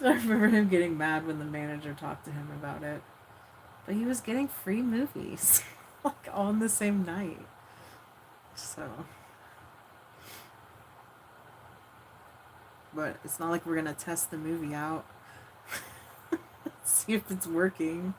I remember him getting mad when the manager talked to him about it. But he was getting free movies like on the same night. So but it's not like we're gonna test the movie out. See if it's working.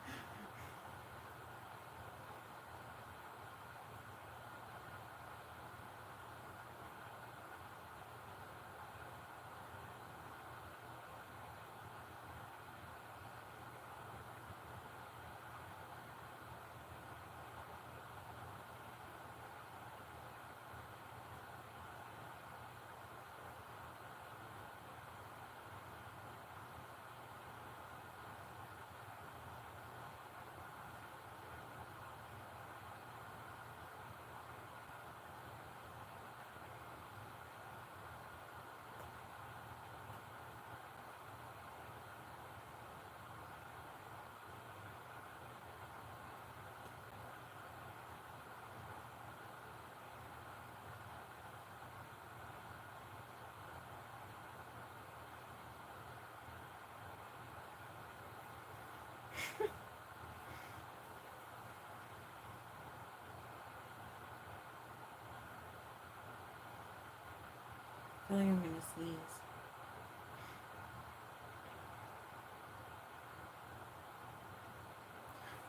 I feel like I'm gonna sneeze.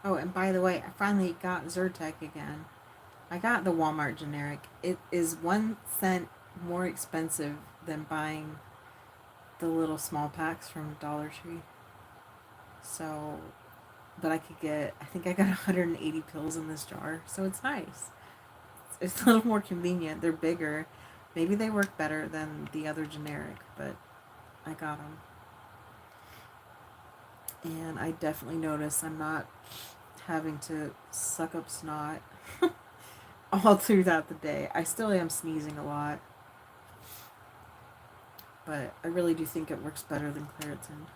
Oh, and by the way, I finally got Zyrtec again. I got the Walmart generic. It is 1 cent more expensive than buying the little small packs from Dollar Tree. So, but I could get, I think I got 180 pills in this jar. So it's nice. It's a little more convenient. They're bigger. Maybe they work better than the other generic, but I got them. And I definitely notice I'm not having to suck up snot all throughout the day. I still am sneezing a lot, but I really do think it works better than Claritin.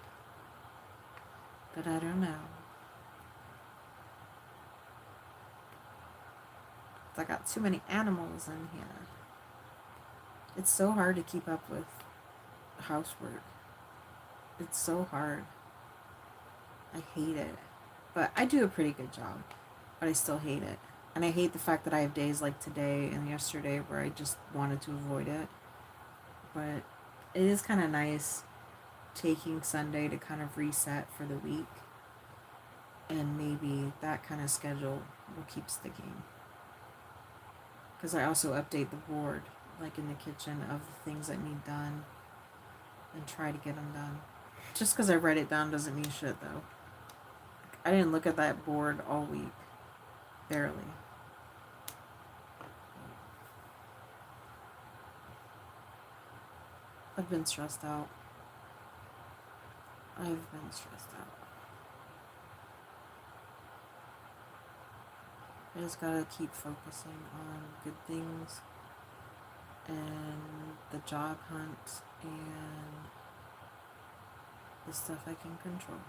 But I don't know. I got too many animals in here. It's so hard to keep up with housework. It's so hard. I hate it. But I do a pretty good job. But I still hate it. And I hate the fact that I have days like today and yesterday where I just wanted to avoid it. But it is kind of nice taking Sunday to kind of reset for the week. And maybe that kind of schedule will keep sticking. Because I also update the board, like in the kitchen, of the things that need done and try to get them done. Just because I write it down doesn't mean shit, though. I didn't look at that board all week. Barely. I've been stressed out. I've been stressed out. I just gotta keep focusing on good things and the job hunt and the stuff I can control.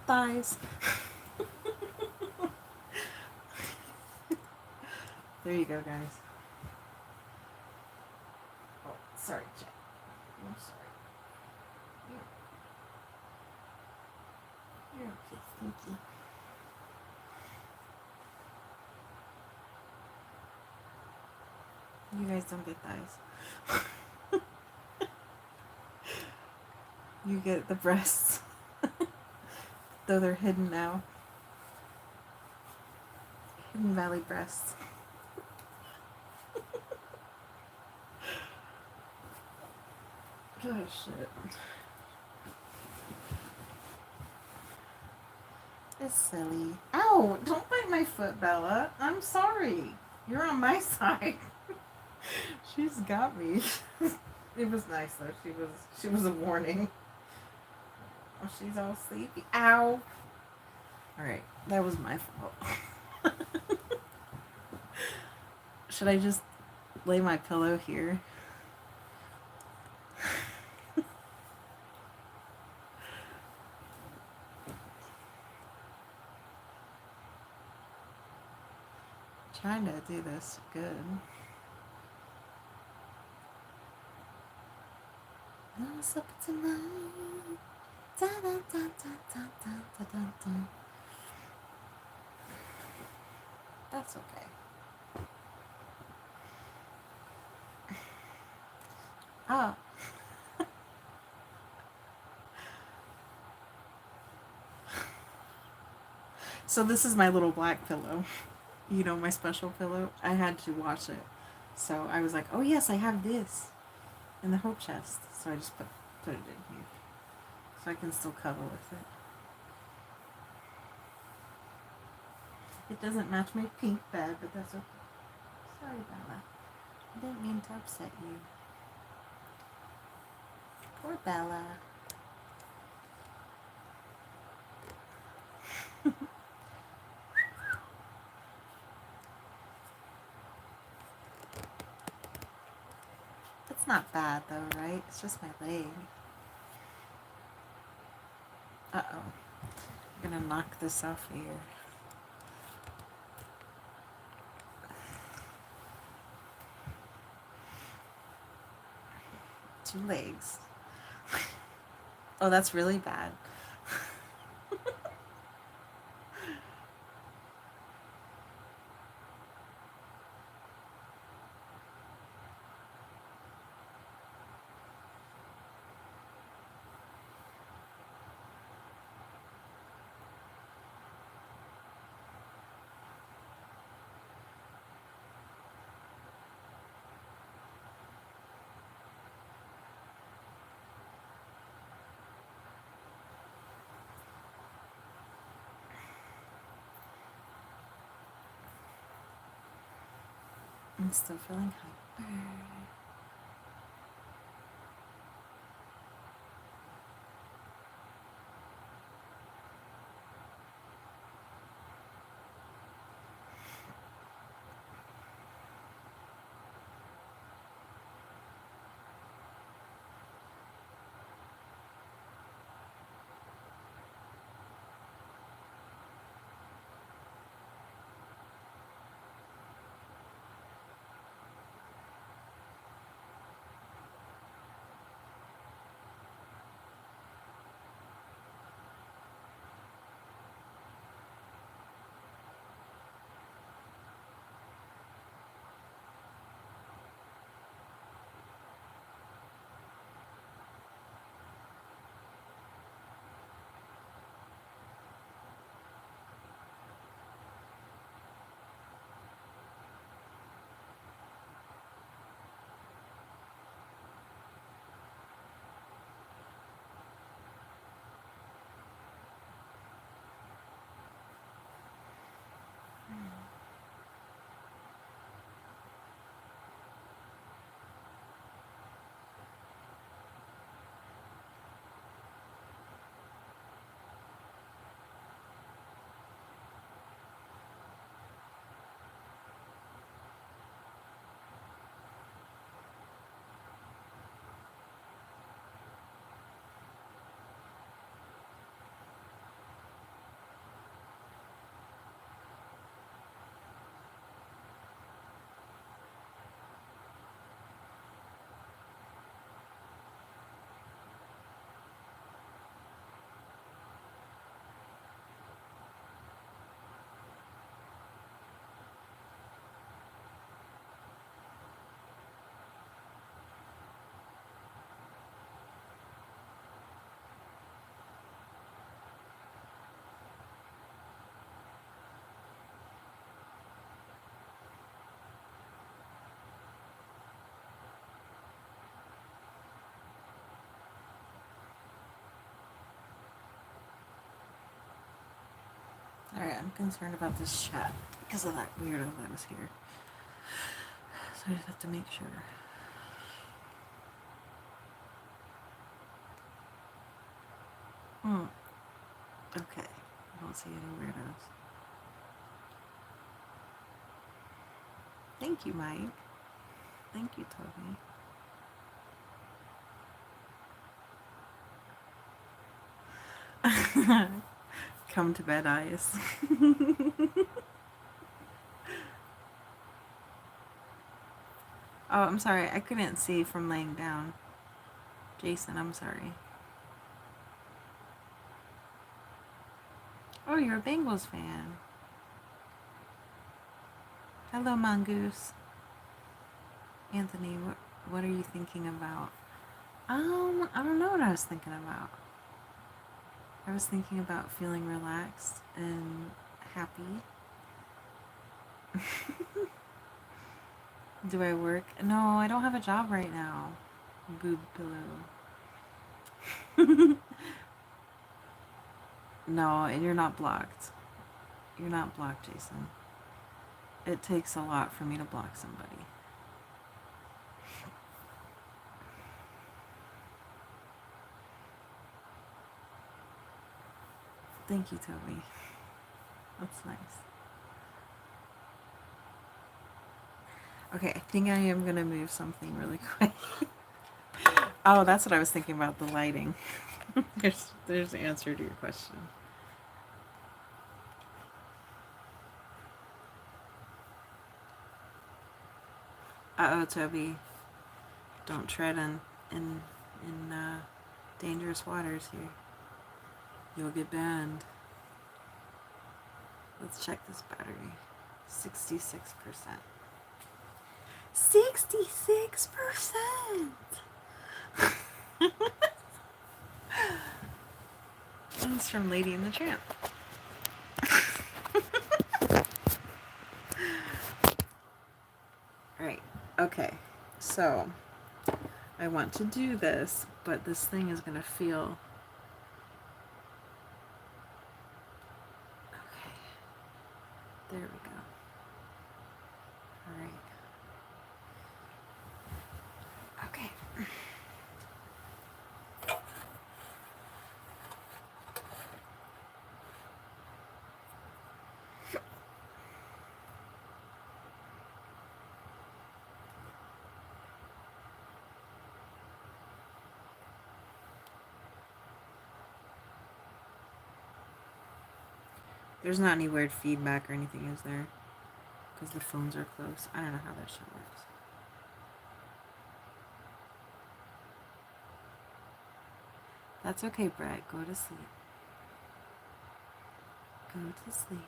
Thighs. There you go, guys. Oh, sorry, Jack. I'm sorry. You're okay, Stinky. You guys don't get thighs. You get the breasts. Though they're hidden now. Hidden Valley breasts. Oh, shit. It's silly. Ow! Don't bite my foot, Bella. I'm sorry. You're on my side. She's got me. It was nice though. She was a warning. Oh, she's all sleepy. Ow! Alright, that was my fault. Should I just lay my pillow here? Trying to do this good. What's up tonight? Da, da, da, da, da, da, da, da, da. That's okay. Ah. So this is my little black pillow. You know, my special pillow. I had to wash it. So I was like, oh yes, I have this in the hope chest. So I just put it in here. So I can still cuddle with it. It doesn't match my pink bed, but that's okay. Sorry, Bella. I didn't mean to upset you. Poor Bella. It's not bad though, right? It's just my leg. Uh-oh. I'm gonna knock this off here. Two legs. Oh, that's really bad. I'm still feeling hyper. Alright, I'm concerned about this chat because of that weirdo that was here. So I just have to make sure. Okay. I don't see any weirdos. Thank you, Mike. Thank you, Toby. Come to bed, eyes. Oh, I'm sorry. I couldn't see from laying down. Jason, I'm sorry. Oh, you're a Bengals fan. Hello, Mongoose. Anthony, what are you thinking about? I don't know what I was thinking about. I was thinking about feeling relaxed and happy. Do I work? No, I don't have a job right now. Boob pillow. No, and you're not blocked. You're not blocked, Jason. It takes a lot for me to block somebody. Thank you, Toby. That's nice. Okay, I think I am gonna move something really quick. Oh, that's what I was thinking about, the lighting. There's the answer to your question. Uh-oh, Toby. Don't tread in dangerous waters here. You'll get banned. Let's check this battery. 66%. 66%! It's from Lady and the Tramp. Alright, okay. So, I want to do this, but this thing is going to feel... Okay. There we go. Alright. Okay. There's not any weird feedback or anything, is there? Because the phones are close. I don't know how that shit works. That's okay, Brett. Go to sleep. Go to sleep.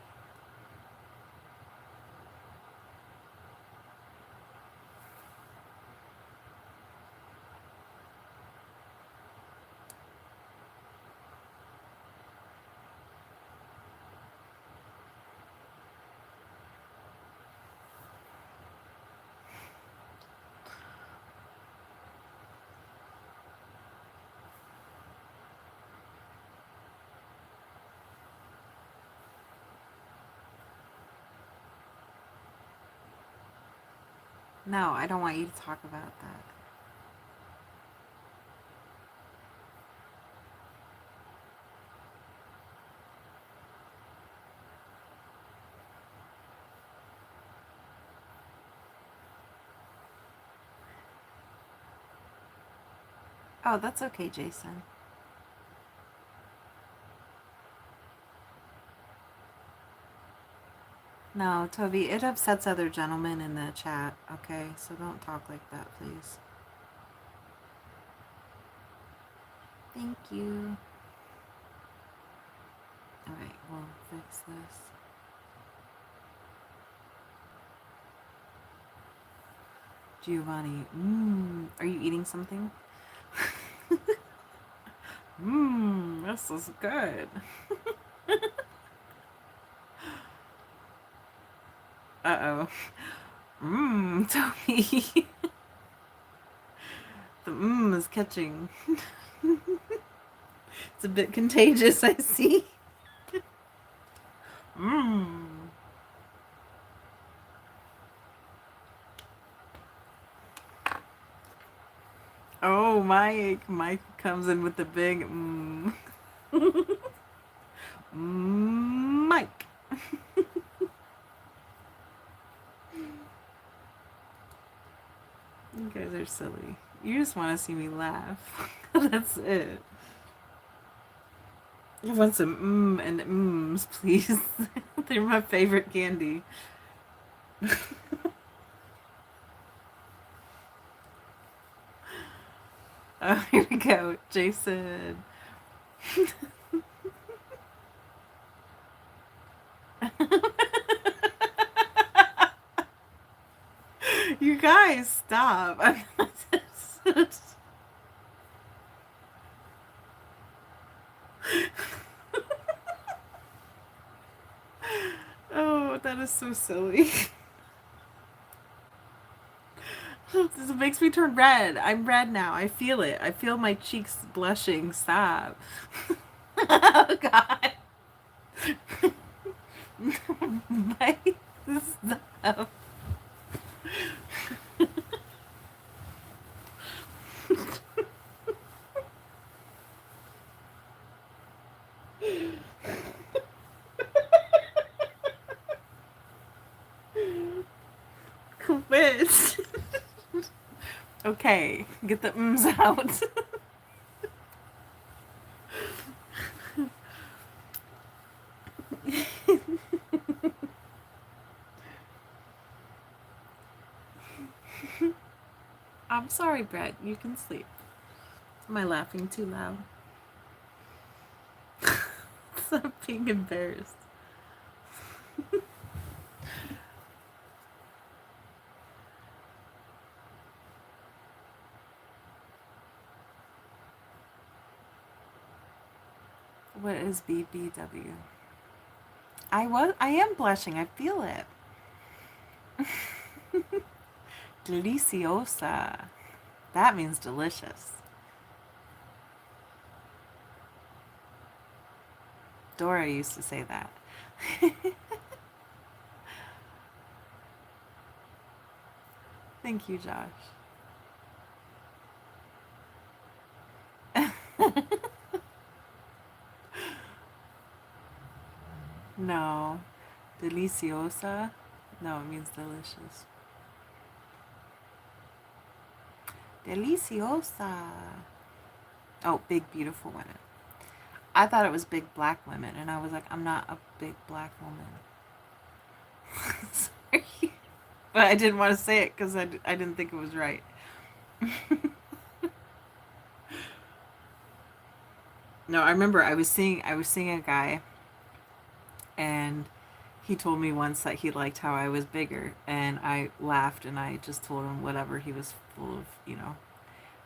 No, I don't want you to talk about that. Oh, that's okay, Jason. No, Toby, it upsets other gentlemen in the chat, okay? So don't talk like that, please. Thank you. Alright, we'll fix this. Giovanni, are you eating something? This is good. Uh-oh. Toby. The is catching. It's a bit contagious, I see. Mmm. Oh, Mike. Mike comes in with the big mmm. Mike. You guys are silly. You just want to see me laugh. That's it. I want some and mms, please. They're my favorite candy. Oh, here we go. Jason. You guys, stop. I'm not. Oh, that is so silly. This makes me turn red. I'm red now. I feel it. I feel my cheeks blushing. Stop. Oh, God. Mike, stop. Quit. Okay, get the ums out. I'm sorry, Brett. You can sleep. Am I laughing too loud? Stop being embarrassed. What is BBW? I am blushing. I feel it. Deliciosa. That means delicious. Dora used to say that. Thank you, Josh. No. Deliciosa? No, it means delicious. Deliciosa. Oh, big, beautiful women. I thought it was big black women, and I was like, I'm not a big black woman. Sorry. But I didn't want to say it because I didn't think it was right. No, I remember I was seeing a guy, and he told me once that he liked how I was bigger, and I laughed and I just told him whatever. He was full of.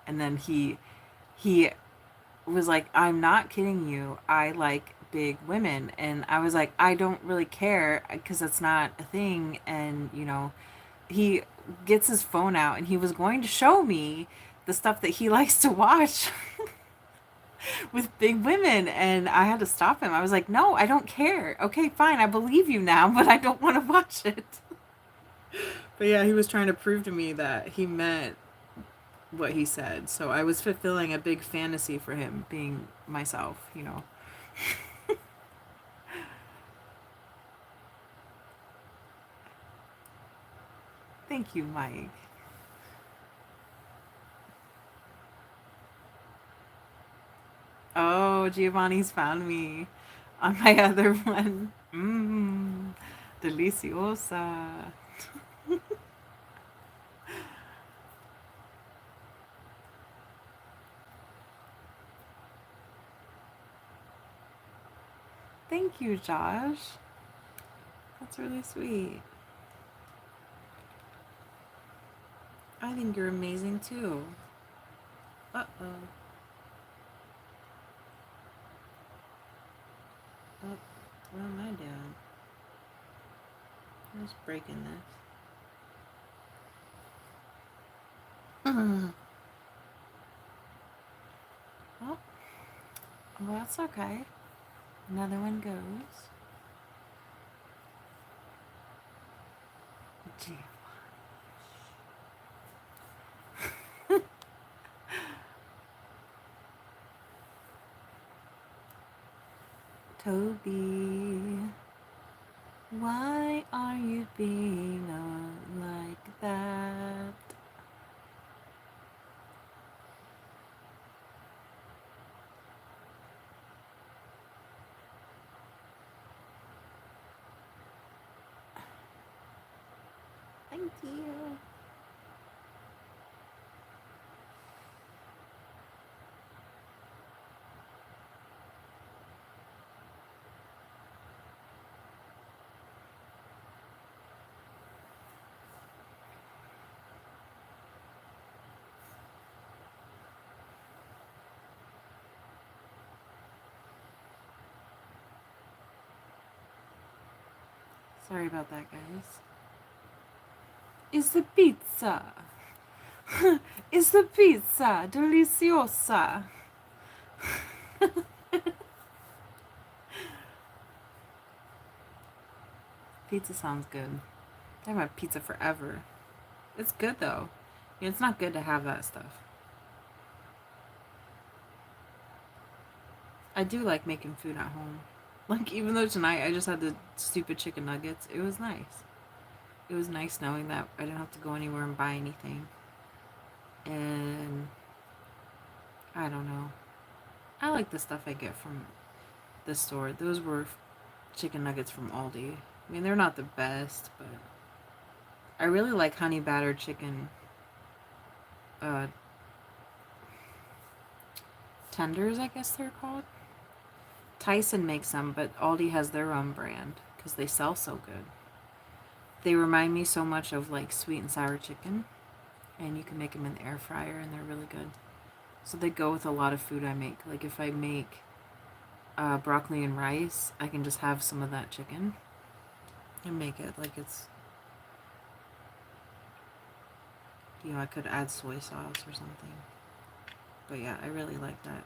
And then he was like, I'm not kidding you. I like big women. And I was like, I don't really care because that's not a thing. And, he gets his phone out and he was going to show me the stuff that he likes to watch with big women. And I had to stop him. I was like, no, I don't care. Okay, fine. I believe you now, but I don't want to watch it. But yeah, he was trying to prove to me that he meant what he said. So I was fulfilling a big fantasy for him, being myself. Thank you, Mike. Oh, Giovanni's found me on my other one. Mmm, deliciosa. Thank you, Josh. That's really sweet. I think you're amazing too. Uh oh. Oh, what am I doing? I'm just breaking this. Oh, well, that's okay. Another one goes. Toby, why are you being like that? Thank you. Sorry about that, guys. Is the pizza? Is the pizza deliciosa? Pizza sounds good. I haven't had pizza forever. It's good though. It's not good to have that stuff. I do like making food at home. Like, even though tonight I just had the stupid chicken nuggets, it was nice. It was nice knowing that I didn't have to go anywhere and buy anything. And I don't know. I like the stuff I get from the store. Those were chicken nuggets from Aldi. I mean, they're not the best, but I really like honey battered chicken tenders, I guess they're called. Tyson makes them, but Aldi has their own brand because they sell so good. They remind me so much of like sweet and sour chicken, and you can make them in the air fryer, and they're really good. So they go with a lot of food I make. Like if I make broccoli and rice, I can just have some of that chicken and make it like it's, I could add soy sauce or something. But yeah, I really like that.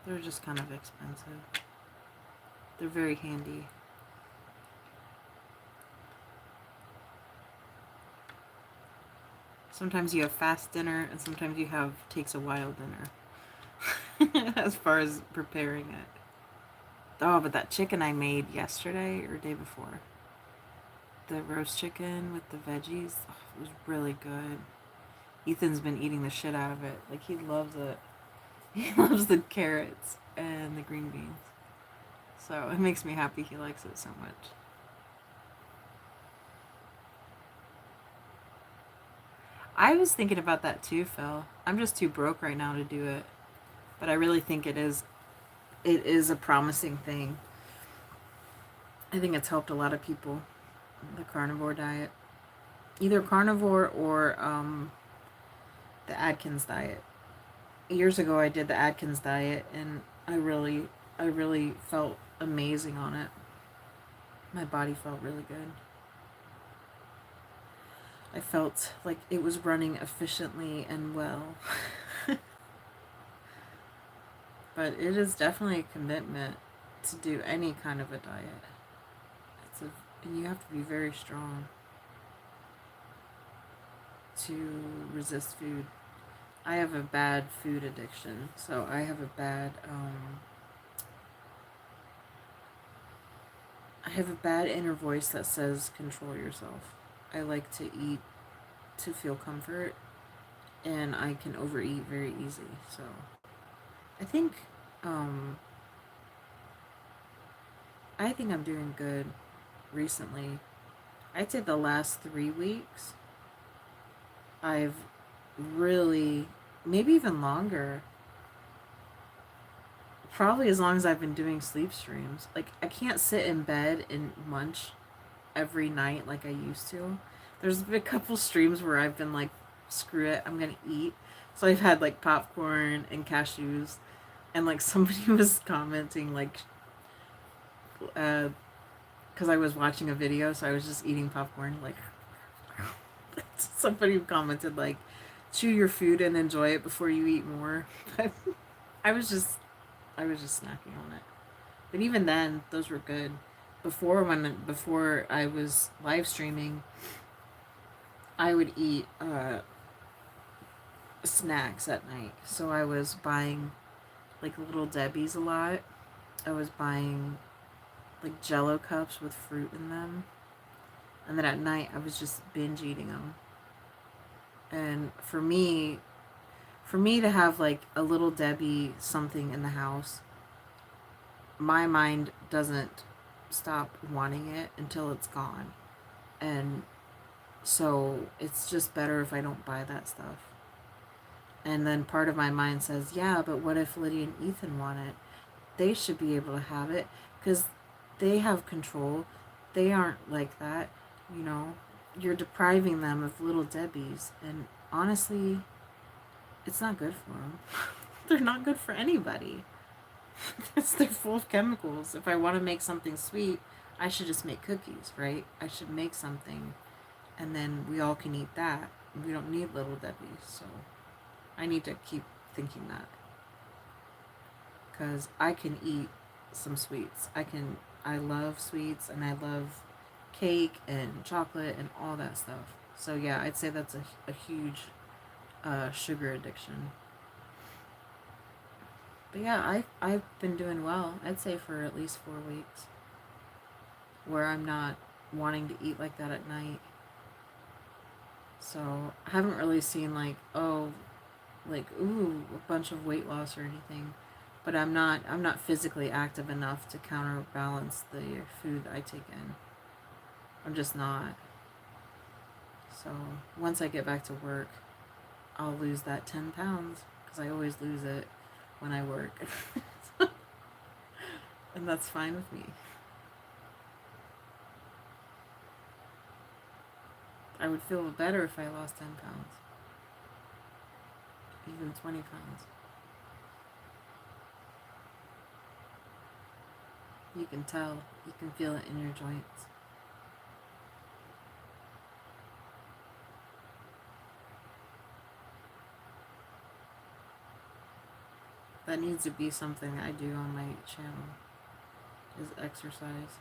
They're just kind of expensive. They're very handy. Sometimes you have fast dinner, and sometimes you have takes a while dinner. As far as preparing it. Oh, but that chicken I made yesterday or day before, the roast chicken with the veggies, it was really good. Ethan's been eating the shit out of it. Like, he loves it. He loves the carrots and the green beans. So it makes me happy he likes it so much. I was thinking about that too, Phil. I'm just too broke right now to do it. But I really think it is a promising thing. I think it's helped a lot of people, the carnivore diet. Either carnivore or the Atkins diet. Years ago I did the Atkins diet, and I really felt amazing on it. My body felt really good. I felt like it was running efficiently and well. But it is definitely a commitment to do any kind of a diet. And you have to be very strong to resist food. I have a bad food addiction, so I have a bad inner voice that says control yourself. I like to eat to feel comfort, and I can overeat very easy. So I think I'm doing good recently. I'd say the last 3 weeks I've really, maybe even longer, probably as long as I've been doing sleep streams. Like, I can't sit in bed and munch every night like I used to. There's been a couple streams where I've been like, screw it, I'm gonna eat. So I've had like popcorn and cashews, and like somebody was commenting like, because I was watching a video, so I was just eating popcorn. Like, somebody commented like, chew your food and enjoy it before you eat more. I was just snacking on it. But even then, those were good. Before I was live streaming, I would eat snacks at night. So I was buying like Little Debbie's a lot. I was buying like Jello cups with fruit in them. And then at night I was just binge eating them. And for me to have like a Little Debbie something in the house, my mind doesn't stop wanting it until it's gone. And so it's just better if I don't buy that stuff. And then part of my mind says, yeah, but what if Lydia and Ethan want it? They should be able to have it because they have control. They aren't like that, you know. You're depriving them of Little Debbie's, and honestly, it's not good for them. They're not good for anybody. They're full of chemicals. If I want to make something sweet, I should just make cookies, right? I should make something, and then we all can eat that. We don't need Little Debbie's, so I need to keep thinking that. Because I can eat some sweets. I love sweets, and I love cake and chocolate and all that stuff. So yeah, I'd say that's a huge sugar addiction. But yeah, I've been doing well. I'd say for at least 4 weeks, where I'm not wanting to eat like that at night. So I haven't really seen like, oh, like, ooh, a bunch of weight loss or anything. But I'm not physically active enough to counterbalance the food I take in. I'm just not. So once I get back to work, I'll lose that 10 pounds because I always lose it when I work. And that's fine with me. I would feel better if I lost 10 pounds, even 20 pounds. You can tell, you can feel it in your joints. That needs to be something I do on my channel, is exercise.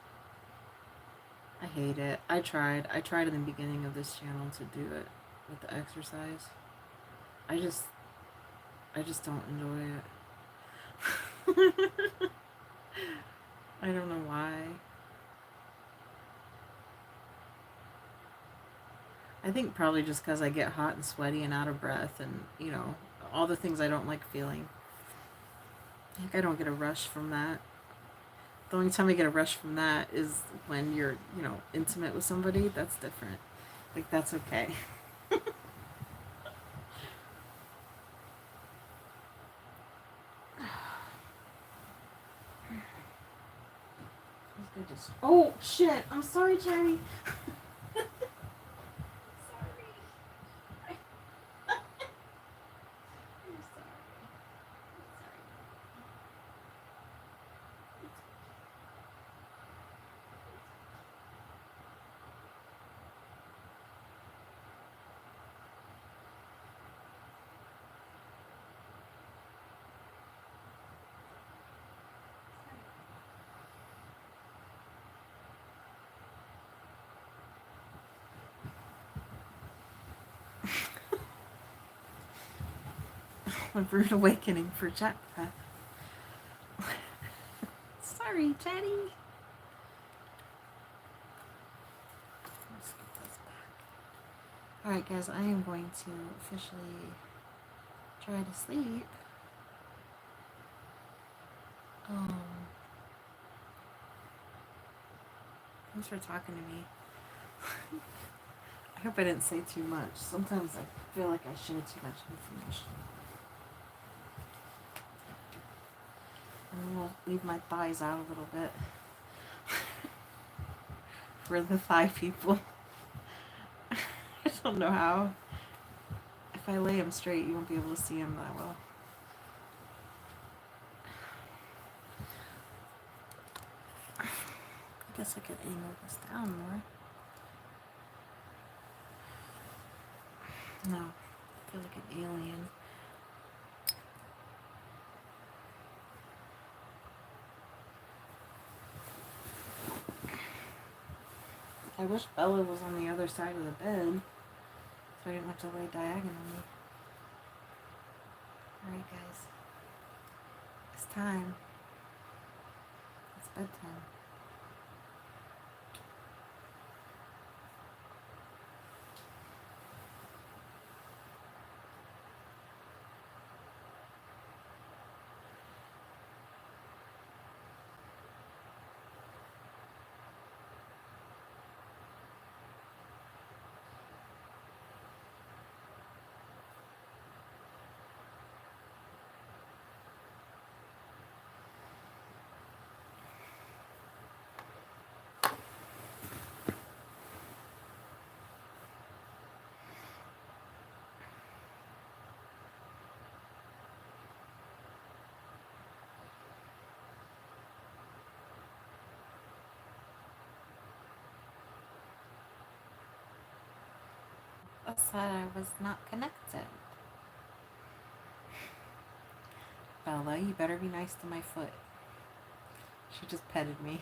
I hate it. I tried in the beginning of this channel to do it with the exercise. I just don't enjoy it. I don't know why. I think probably just because I get hot and sweaty and out of breath and, all the things I don't like feeling. Like I don't get a rush from that. The only time I get a rush from that is when you're, intimate with somebody. That's different. Like, that's okay. Oh, shit. I'm sorry, Cherry. A rude awakening for Jetpack. Sorry, Chatty. Let's get this back. Alright, guys, I am going to officially try to sleep. Thanks for talking to me. I hope I didn't say too much. Sometimes I feel like I share too much information. I'm going to leave my thighs out a little bit. For the thigh people. I don't know how. If I lay them straight, you won't be able to see them that well. I guess I could angle this down more. No, I feel like an alien. I wish Bella was on the other side of the bed. So I didn't have to lay diagonally. Alright, guys. It's time. It's bedtime. I said I was not connected. Bella, you better be nice to my foot. She just petted me.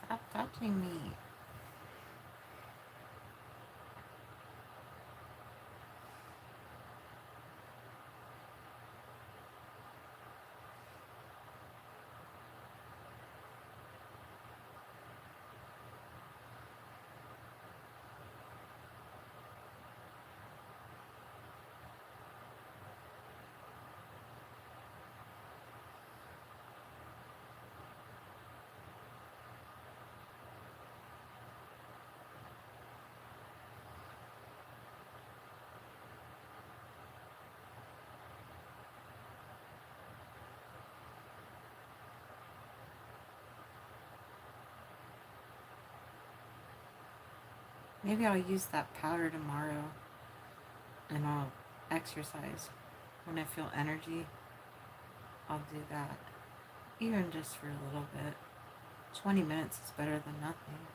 Stop touching me. Maybe I'll use that powder tomorrow and I'll exercise. When I feel energy, I'll do that. Even just for a little bit. 20 minutes is better than nothing.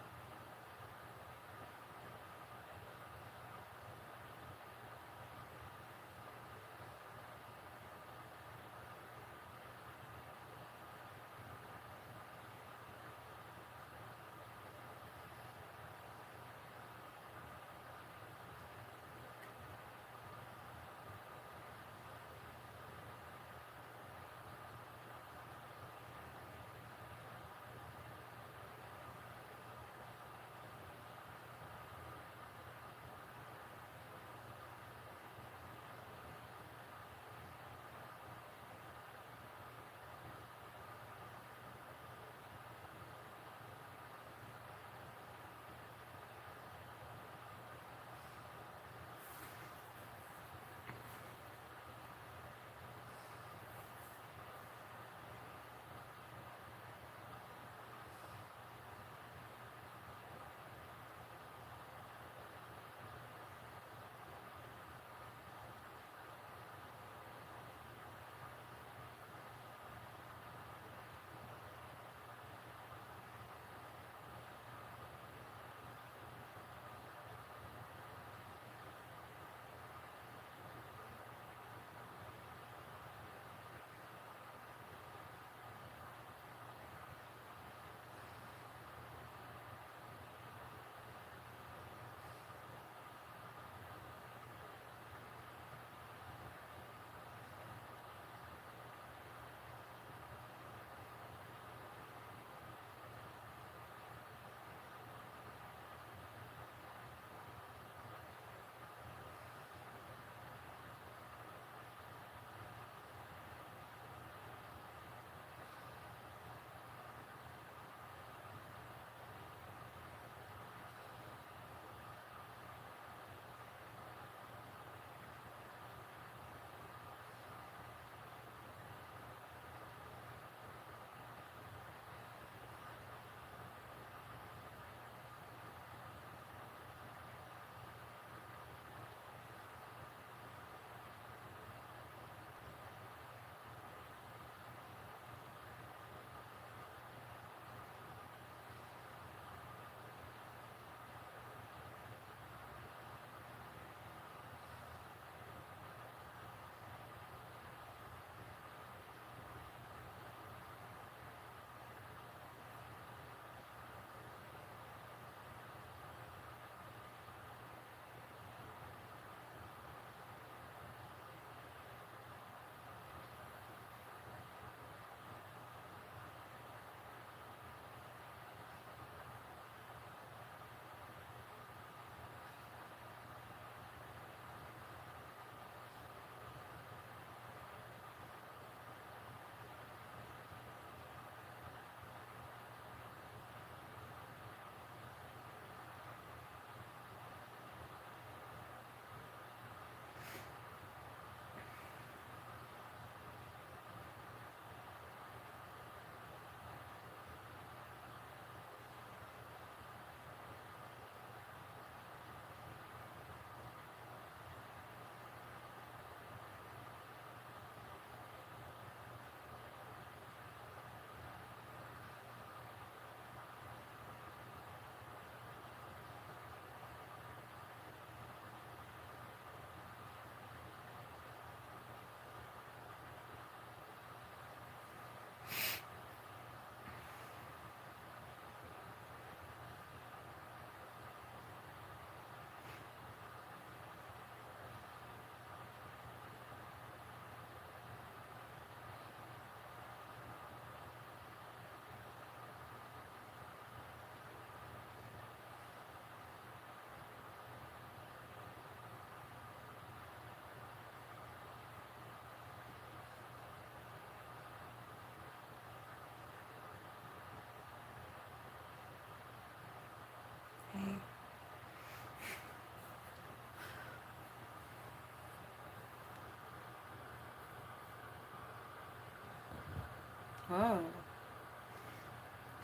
Whoa.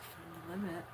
Find the limit.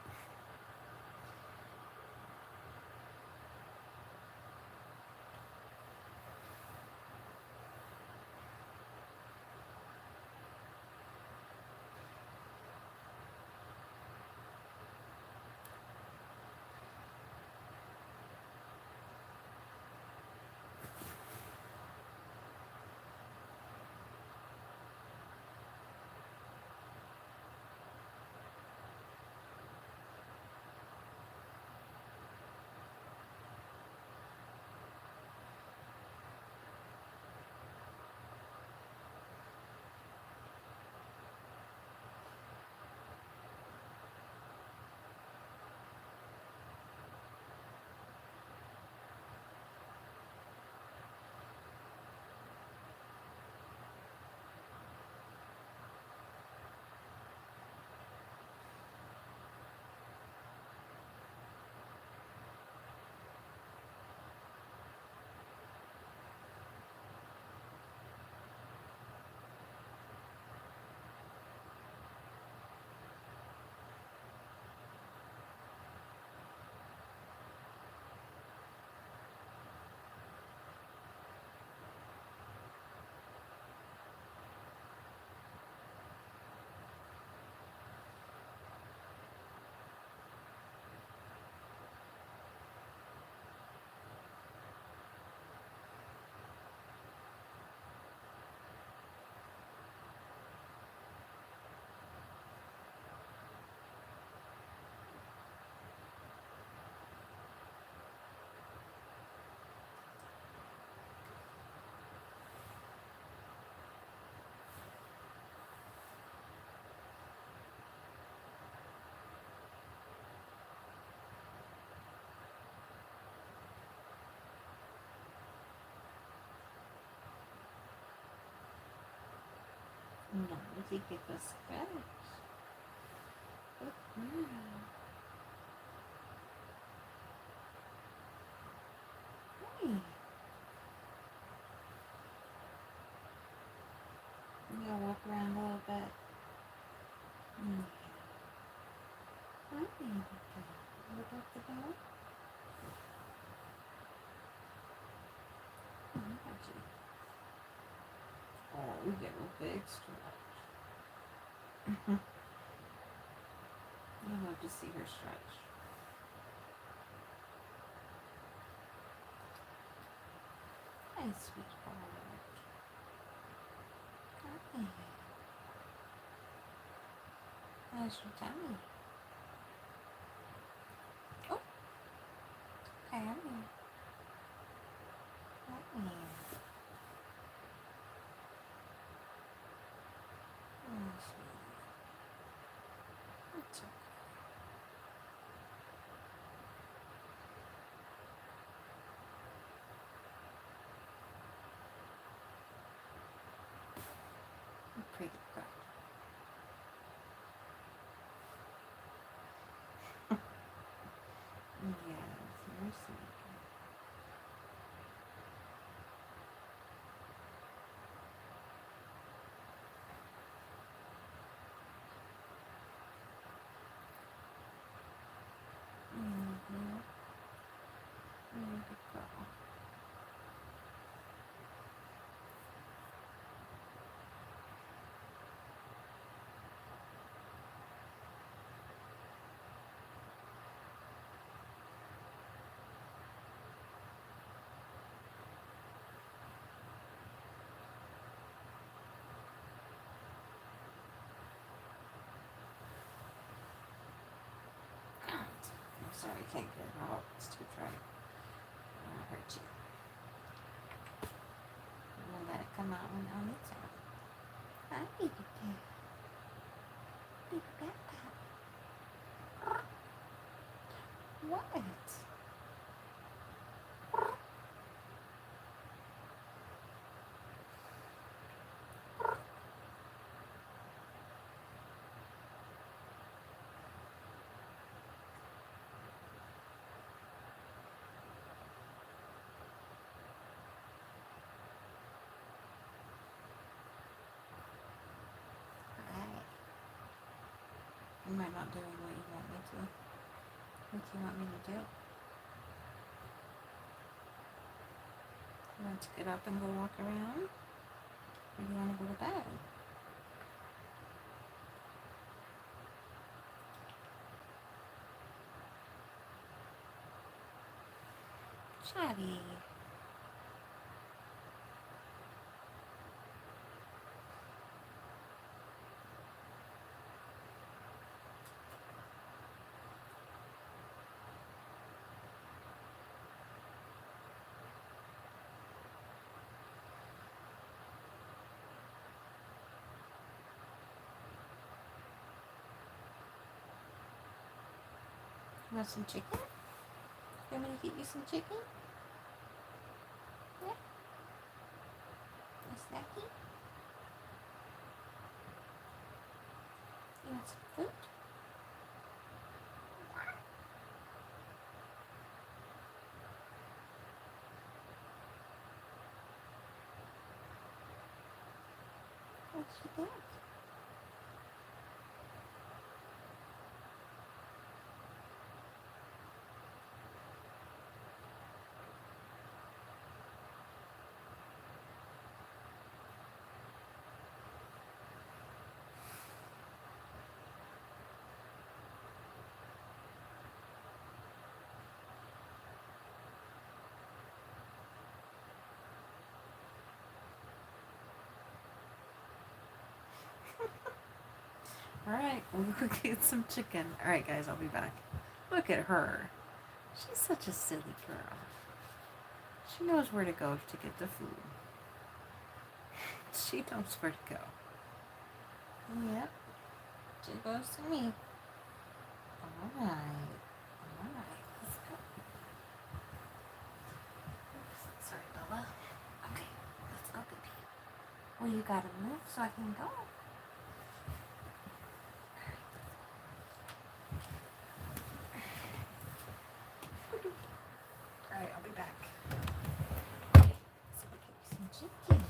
No, sí que te esperes. Hey, I'm gonna walk around a little bit. Hi, look at the dog. Oh, we get a big stretch. I love to see her stretch. Hi, sweetheart. Hi. How's your tummy? Oh, okay, I'm here. Hi. Oh, sweetie. It's okay. You're pretty good. Yes, you're sweet. Mm-hmm. You're a good girl. I'm sorry, I can't get it out. It's too dry. I don't want to hurt you. I'm gonna let it come out when on its own. Hi, baby cat. Baby cat. What? Hi. am I not doing what you want me to? What do you want me to do? You want to get up and go walk around? Or do you want to go to bed? Chatty. You want some chicken? You want me to get you some chicken? Yeah? A snacky? You want some food? What do you think? Alright, we'll go get some chicken. Alright, guys, I'll be back. Look at her. She's such a silly girl. She knows where to go to get the food. She knows where to go. Yep. She goes to me. Alright. Alright. Let's go. Sorry, Bella. Okay. Let's go, baby. Well, you gotta move so I can go. Alright, I'll be back. Let's go get you some chicken.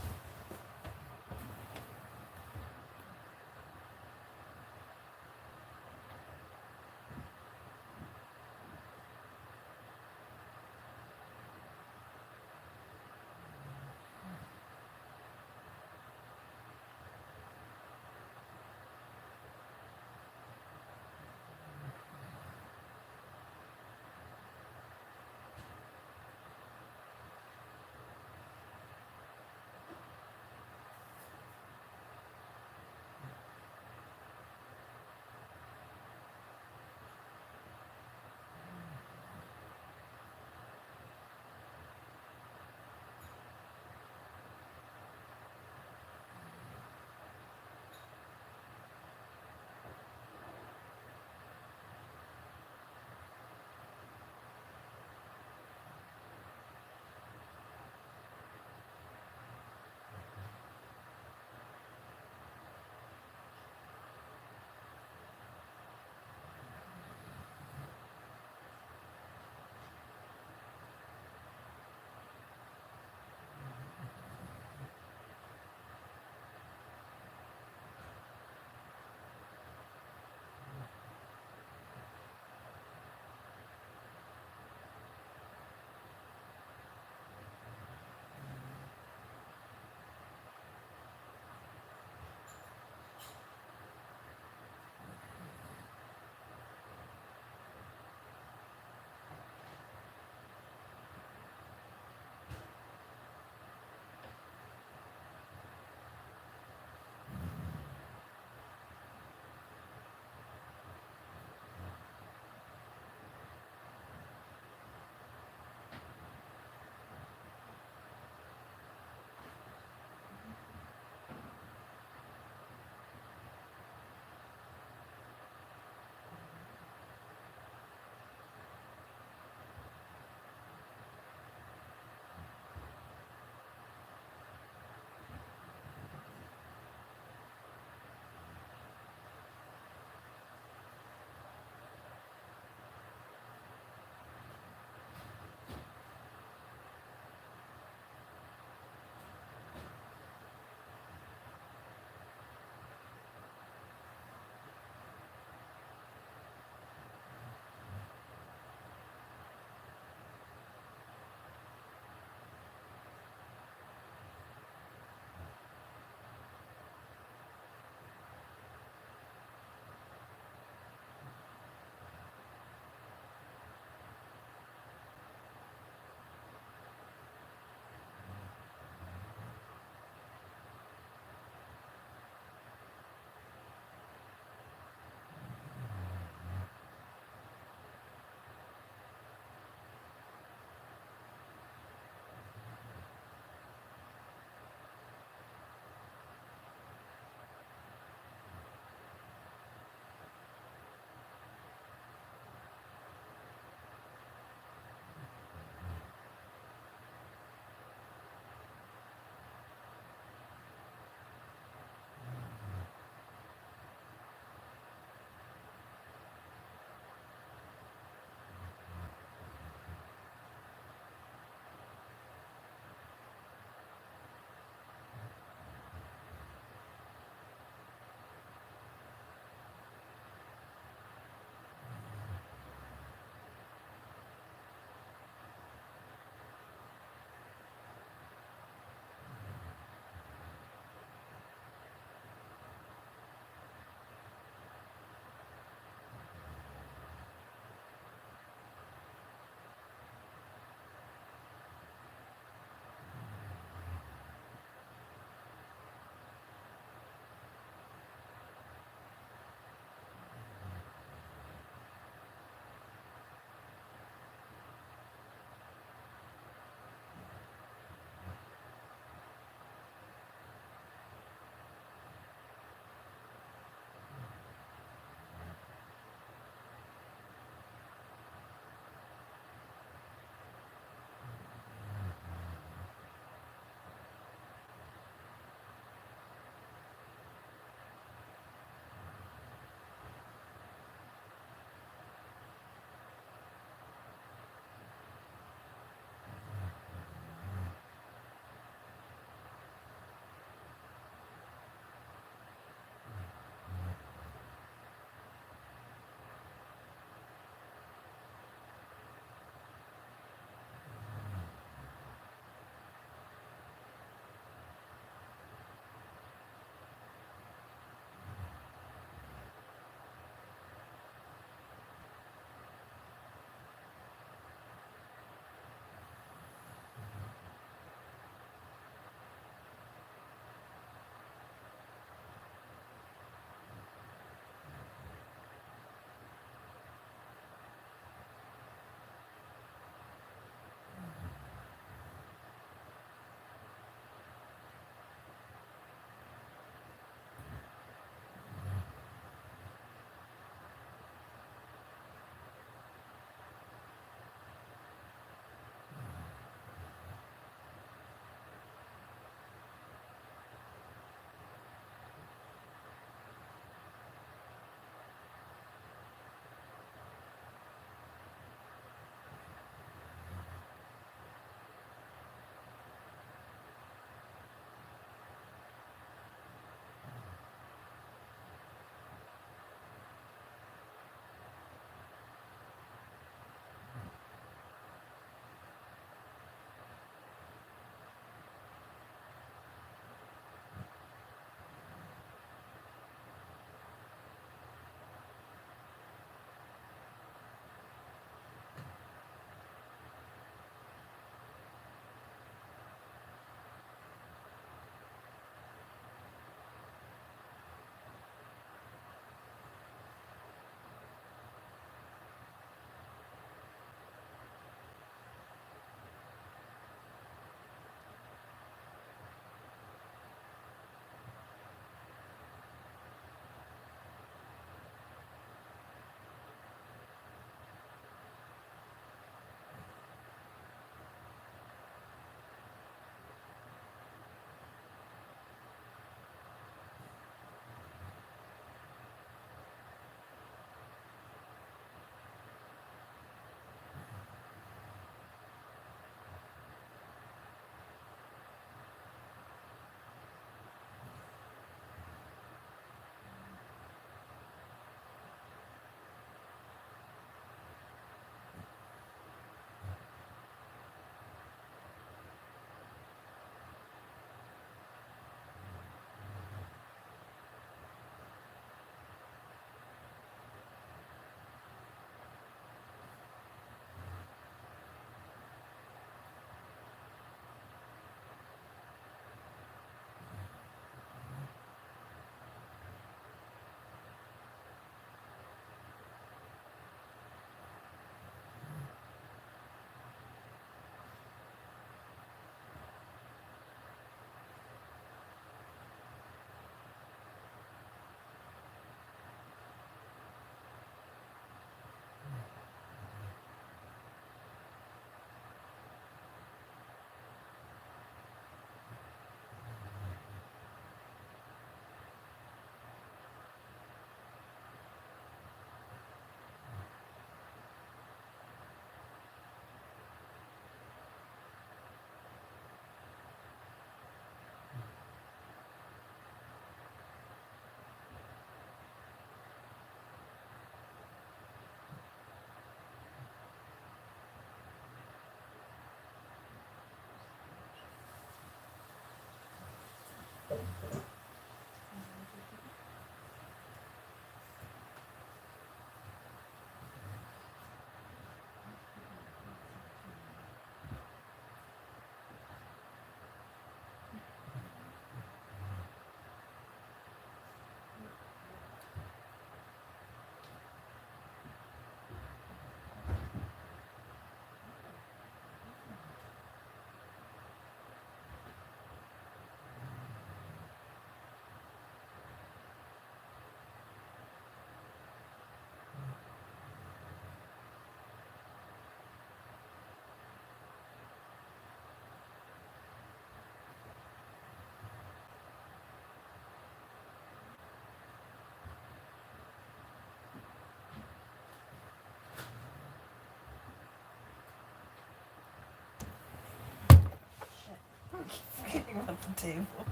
getting off the table.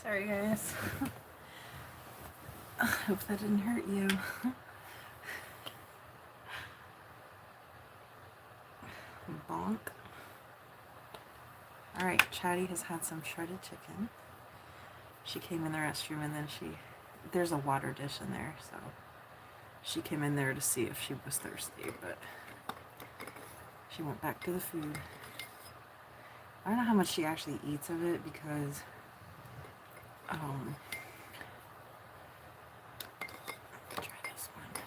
Sorry, guys. I hope that didn't hurt you. Bonk. Alright, Chatty has had some shredded chicken. She came in the restroom and then there's a water dish in there, so she came in there to see if she was thirsty, but she went back to the food. I don't know how much she actually eats of it because try this one.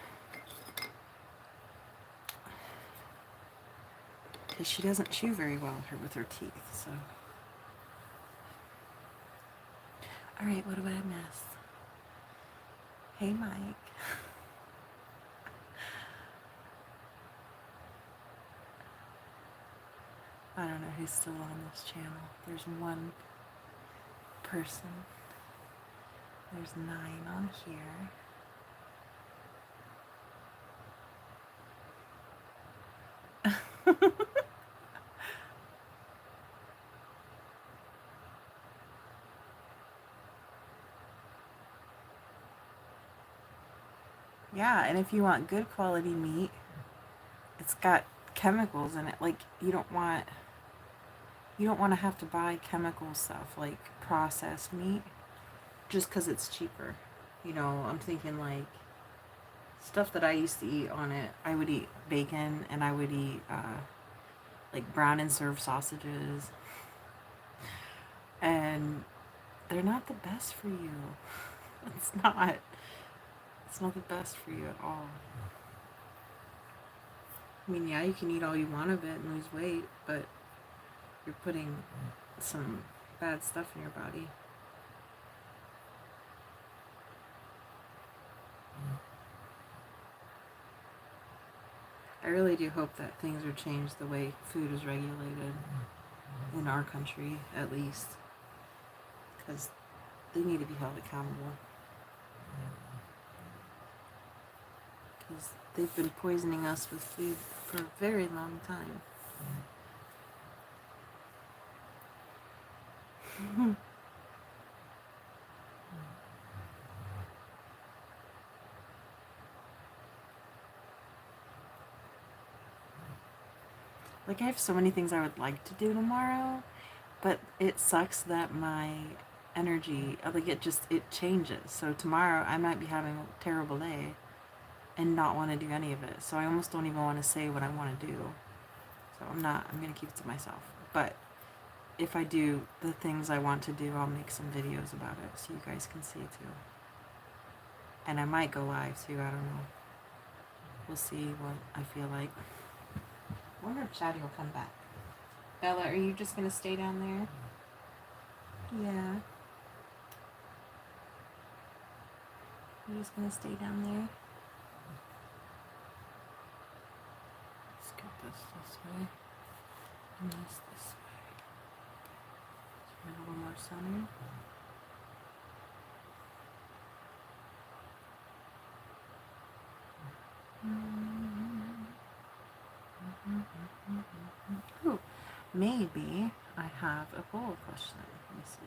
Because she doesn't chew very well with her teeth, so. Alright, what do I miss? Hey, Mike. I don't know who's still on this channel. There's one person. There's 9 on here. Yeah, and if you want good quality meat, it's got chemicals in it. Like, you don't want to have to buy chemical stuff like processed meat just because it's cheaper. You know, I'm thinking like stuff that I used to eat on it. I would eat bacon and I would eat like brown and served sausages. And they're not the best for you. It's not the best for you at all. I mean, yeah, you can eat all you want of it and lose weight, but you're putting some bad stuff in your body. I really do hope that things are changed the way food is regulated in our country, at least, because they need to be held accountable. Because they've been poisoning us with food for a very long time. Like, I have so many things I would like to do tomorrow, but it sucks that my energy, like, it changes. So tomorrow I might be having a terrible day and not want to do any of it. So I almost don't even want to say what I want to do. So I'm going to keep it to myself. But if I do the things I want to do, I'll make some videos about it so you guys can see too. And I might go live too, I don't know. We'll see what I feel like. I wonder if Chatty will come back. Bella, are you just going to stay down there? Yeah. You're just going to stay down there? Let's get this way. And this way. Let's get a little more centered. Ooh, maybe I have a poll question. Let me see.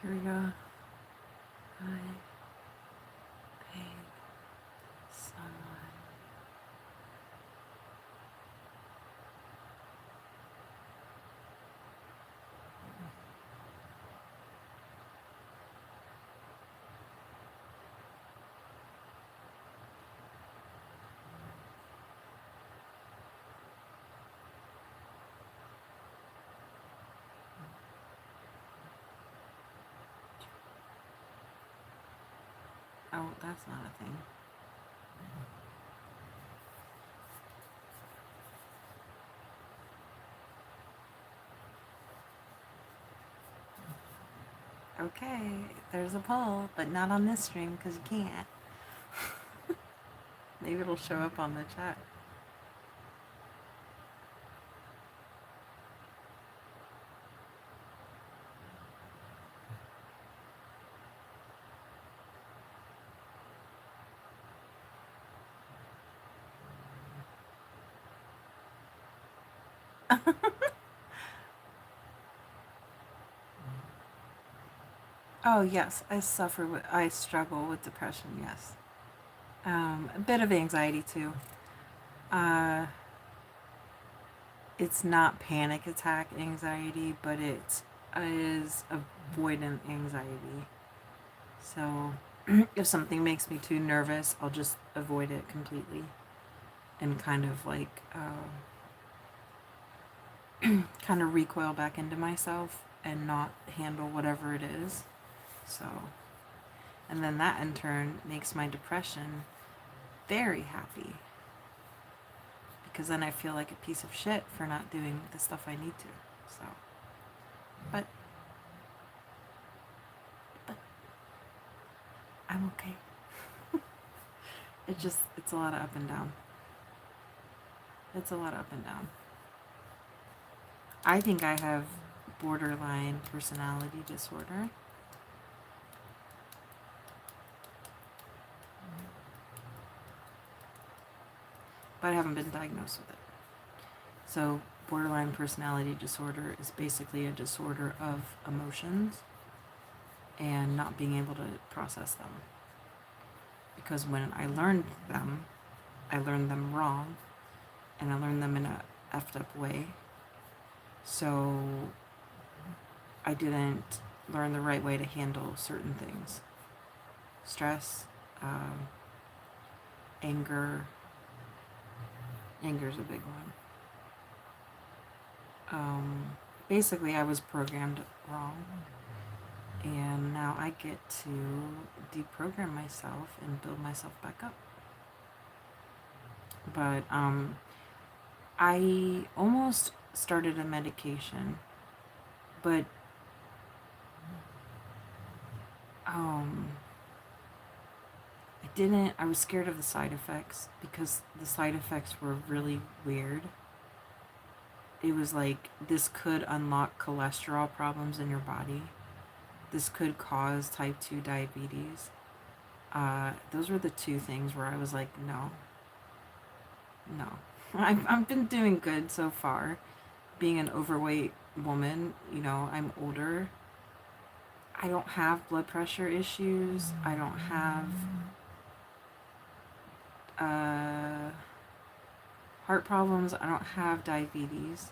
Here we go. I paid someone. Oh, that's not a thing. Okay, there's a poll, but not on this stream because you can't. Maybe it'll show up on the chat. Oh yes, I struggle with depression. Yes, a bit of anxiety too. Uh, it's not panic attack anxiety, but it is avoidant anxiety. So if something makes me too nervous, I'll just avoid it completely and kind of like kind of recoil back into myself and not handle whatever it is. So, and then that in turn makes my depression very happy because then I feel like a piece of shit for not doing the stuff I need to. So, but I'm okay. It's a lot of up and down. It's a lot of up and down. I think I have borderline personality disorder. But I haven't been diagnosed with it. So, borderline personality disorder is basically a disorder of emotions and not being able to process them. Because when I learned them wrong, and I learned them in a effed up way. So, I didn't learn the right way to handle certain things. Stress, anger. Anger's a big one. Basically, I was programmed wrong. And now I get to deprogram myself and build myself back up. But I almost started a medication, but I was scared of the side effects because the side effects were really weird. It was like, this could unlock cholesterol problems in your body. This could cause type 2 diabetes. Those were the two things where I was like, no. I've been doing good so far. Being an overweight woman, I'm older. I don't have blood pressure issues. I don't have heart problems. I don't have diabetes.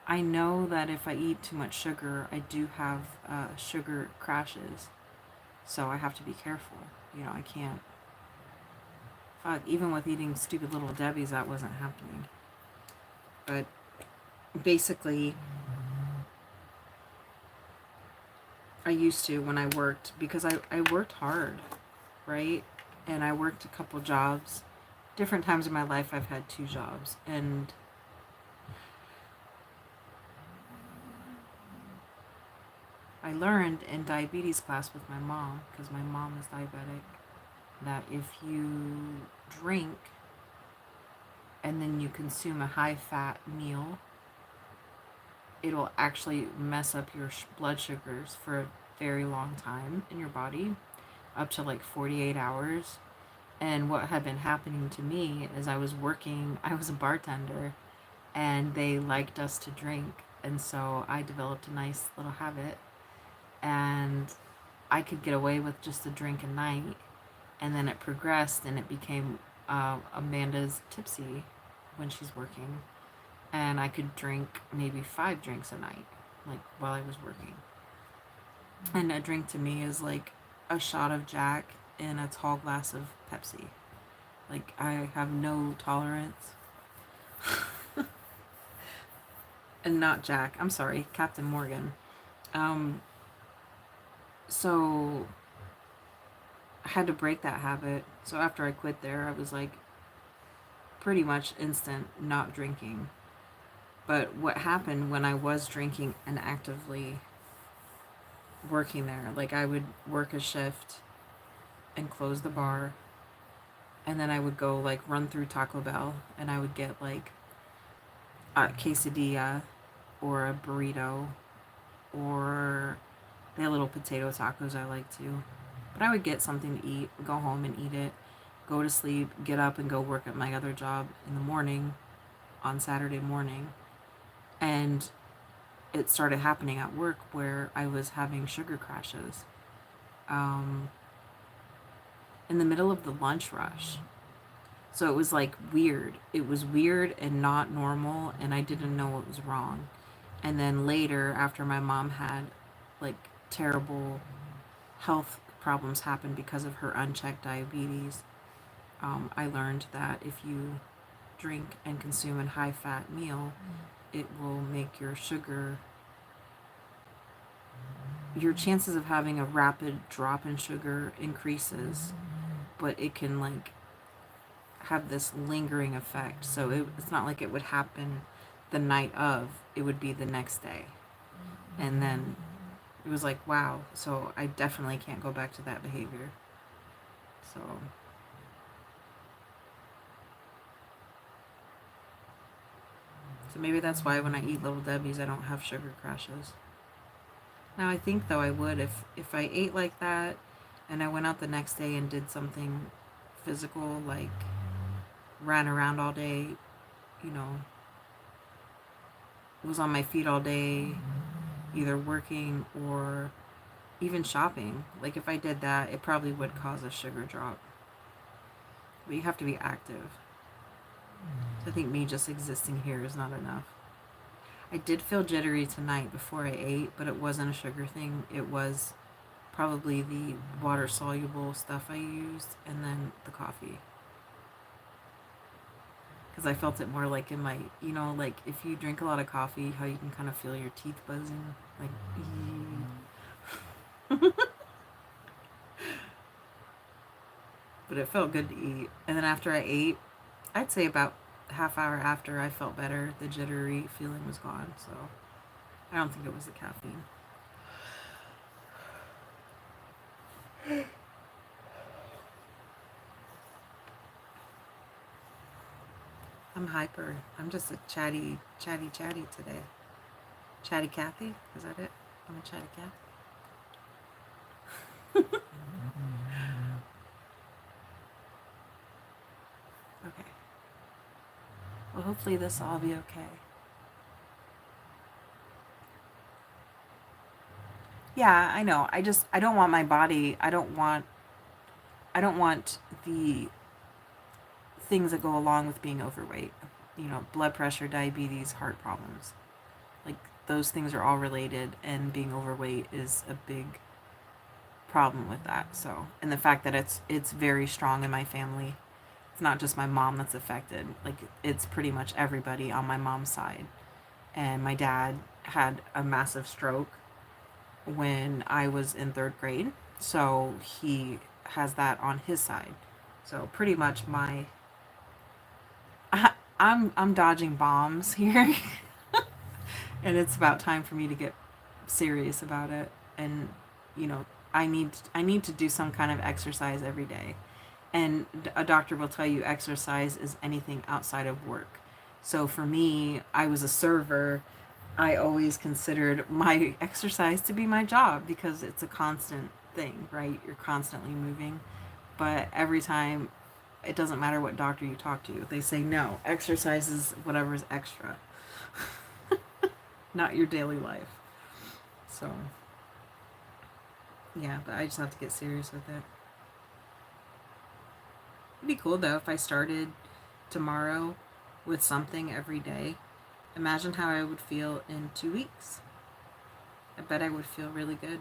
I know that if I eat too much sugar, I do have sugar crashes. So I have to be careful. I can't. Fuck, even with eating stupid little Debbie's, that wasn't happening. But basically, I used to when I worked, because I worked hard, right? And I worked a couple jobs. Different times in my life, I've had 2 jobs. And I learned in diabetes class with my mom, because my mom is diabetic, that if you drink and then you consume a high-fat meal, it'll actually mess up your blood sugars for a very long time in your body, up to like 48 hours. And what had been happening to me is I was a bartender, and they liked us to drink. And so I developed a nice little habit and I could get away with just a drink a night, and then it progressed and it became Amanda's tipsy when she's working, and I could drink maybe 5 drinks a night, like while I was working. And a drink to me is like a shot of Jack and a tall glass of Pepsi. Like, I have no tolerance. And not Jack. I'm sorry, Captain Morgan. Um, so I had to break that habit. So after I quit there, I was like pretty much instant not drinking. But what happened when I was drinking and actively working there, like I would work a shift and close the bar, and then I would go like run through Taco Bell and I would get like a quesadilla or a burrito, or they had little potato tacos I like too. But I would get something to eat, go home and eat it, go to sleep, get up and go work at my other job in the morning on Saturday morning. And it started happening at work where I was having sugar crashes in the middle of the lunch rush. So it was like weird. It was weird and not normal, and I didn't know what was wrong. And then later, after my mom had like terrible health problems happen because of her unchecked diabetes, I learned that if you drink and consume a high fat meal, it will make your chances of having a rapid drop in sugar increases, but it can like have this lingering effect. So it's not like it would happen the night of, it would be the next day. And then it was like, wow, so I definitely can't go back to that behavior. So maybe that's why when I eat Little Debbie's, I don't have sugar crashes. Now I think though I would if I ate like that and I went out the next day and did something physical, like ran around all day, you know, was on my feet all day, either working or even shopping. Like if I did that, it probably would cause a sugar drop. But you have to be active. So I think me just existing here is not enough. I did feel jittery tonight before I ate, but it wasn't a sugar thing. It was probably the water soluble stuff I used and then the coffee. Because I felt it more like in my, you know, like if you drink a lot of coffee, how you can kind of feel your teeth buzzing. Like, but it felt good to eat. And then after I ate, I'd say about half hour after, I felt better. The jittery feeling was gone. So I don't think it was the caffeine. I'm hyper. I'm just a chatty today. Chatty Cathy? Is that it? I'm a chatty Cathy. Okay. Well, hopefully this will all be okay. Yeah, I know. I don't want my body. I don't want the things that go along with being overweight. You know, blood pressure, diabetes, heart problems. Like those things are all related, and being overweight is a big problem with that. So, and the fact that it's very strong in my family. It's not just my mom that's affected. Like it's pretty much everybody on my mom's side. And my dad had a massive stroke when I was in 3rd grade. So he has that on his side. So pretty much I'm dodging bombs here. And it's about time for me to get serious about it. And you know, I need to do some kind of exercise every day. And a doctor will tell you exercise is anything outside of work. So for me, I was a server. I always considered my exercise to be my job because it's a constant thing, right? You're constantly moving. But every time, it doesn't matter what doctor you talk to, they say no, exercise is whatever is extra, not your daily life. So Yeah, but I just have to get serious with it. It'd be cool though if I started tomorrow with something every day. Imagine how I would feel in 2 weeks. I bet I would feel really good.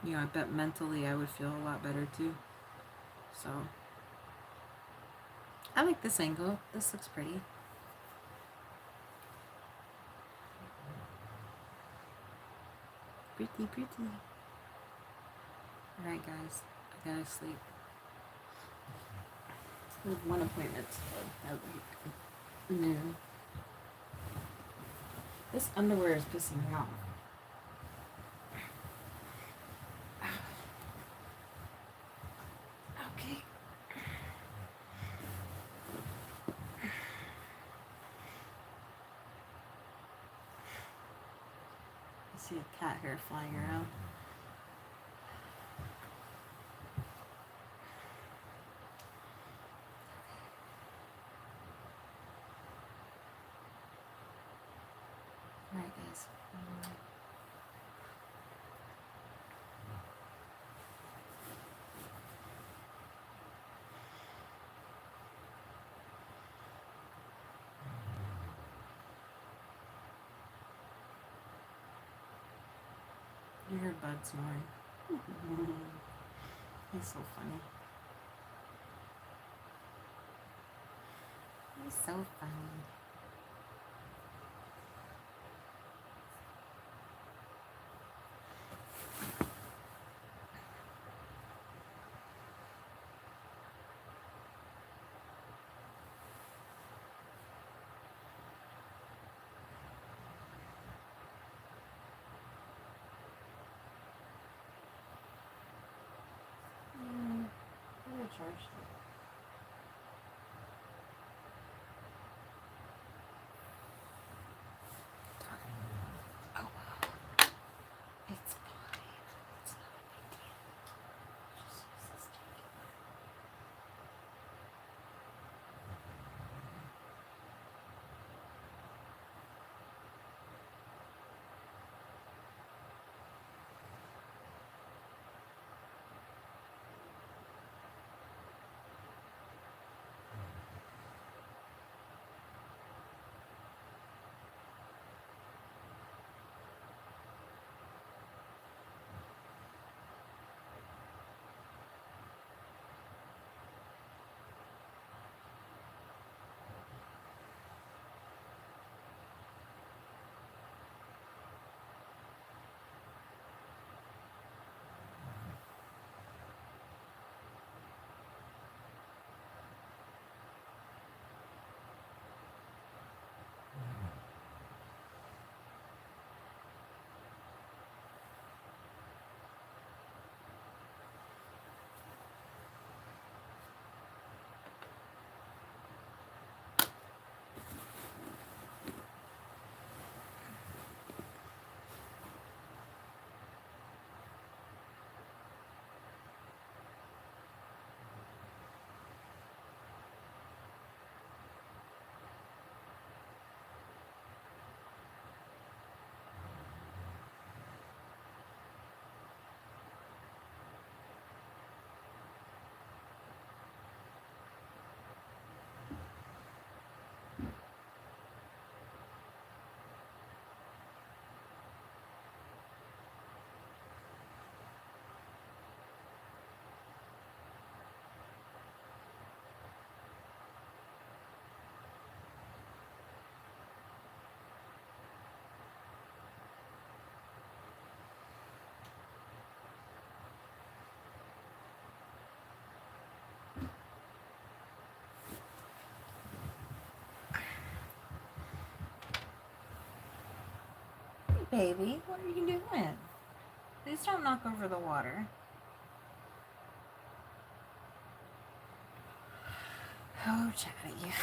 You know, I bet mentally I would feel a lot better too. So, I like this angle. This looks pretty. Pretty, pretty. Alright, guys. I gotta sleep. I have one appointment at like noon. This underwear is pissing me off. Okay. I see a cat hair flying around. Alright, guys. You heard Bud snoring. He's so funny. He's so funny. I'm gonna charge it. Oh, it's fine. It's not a big deal. Just use this tape. Hey, baby, what are you doing? Please don't knock over the water. Oh, Chatty.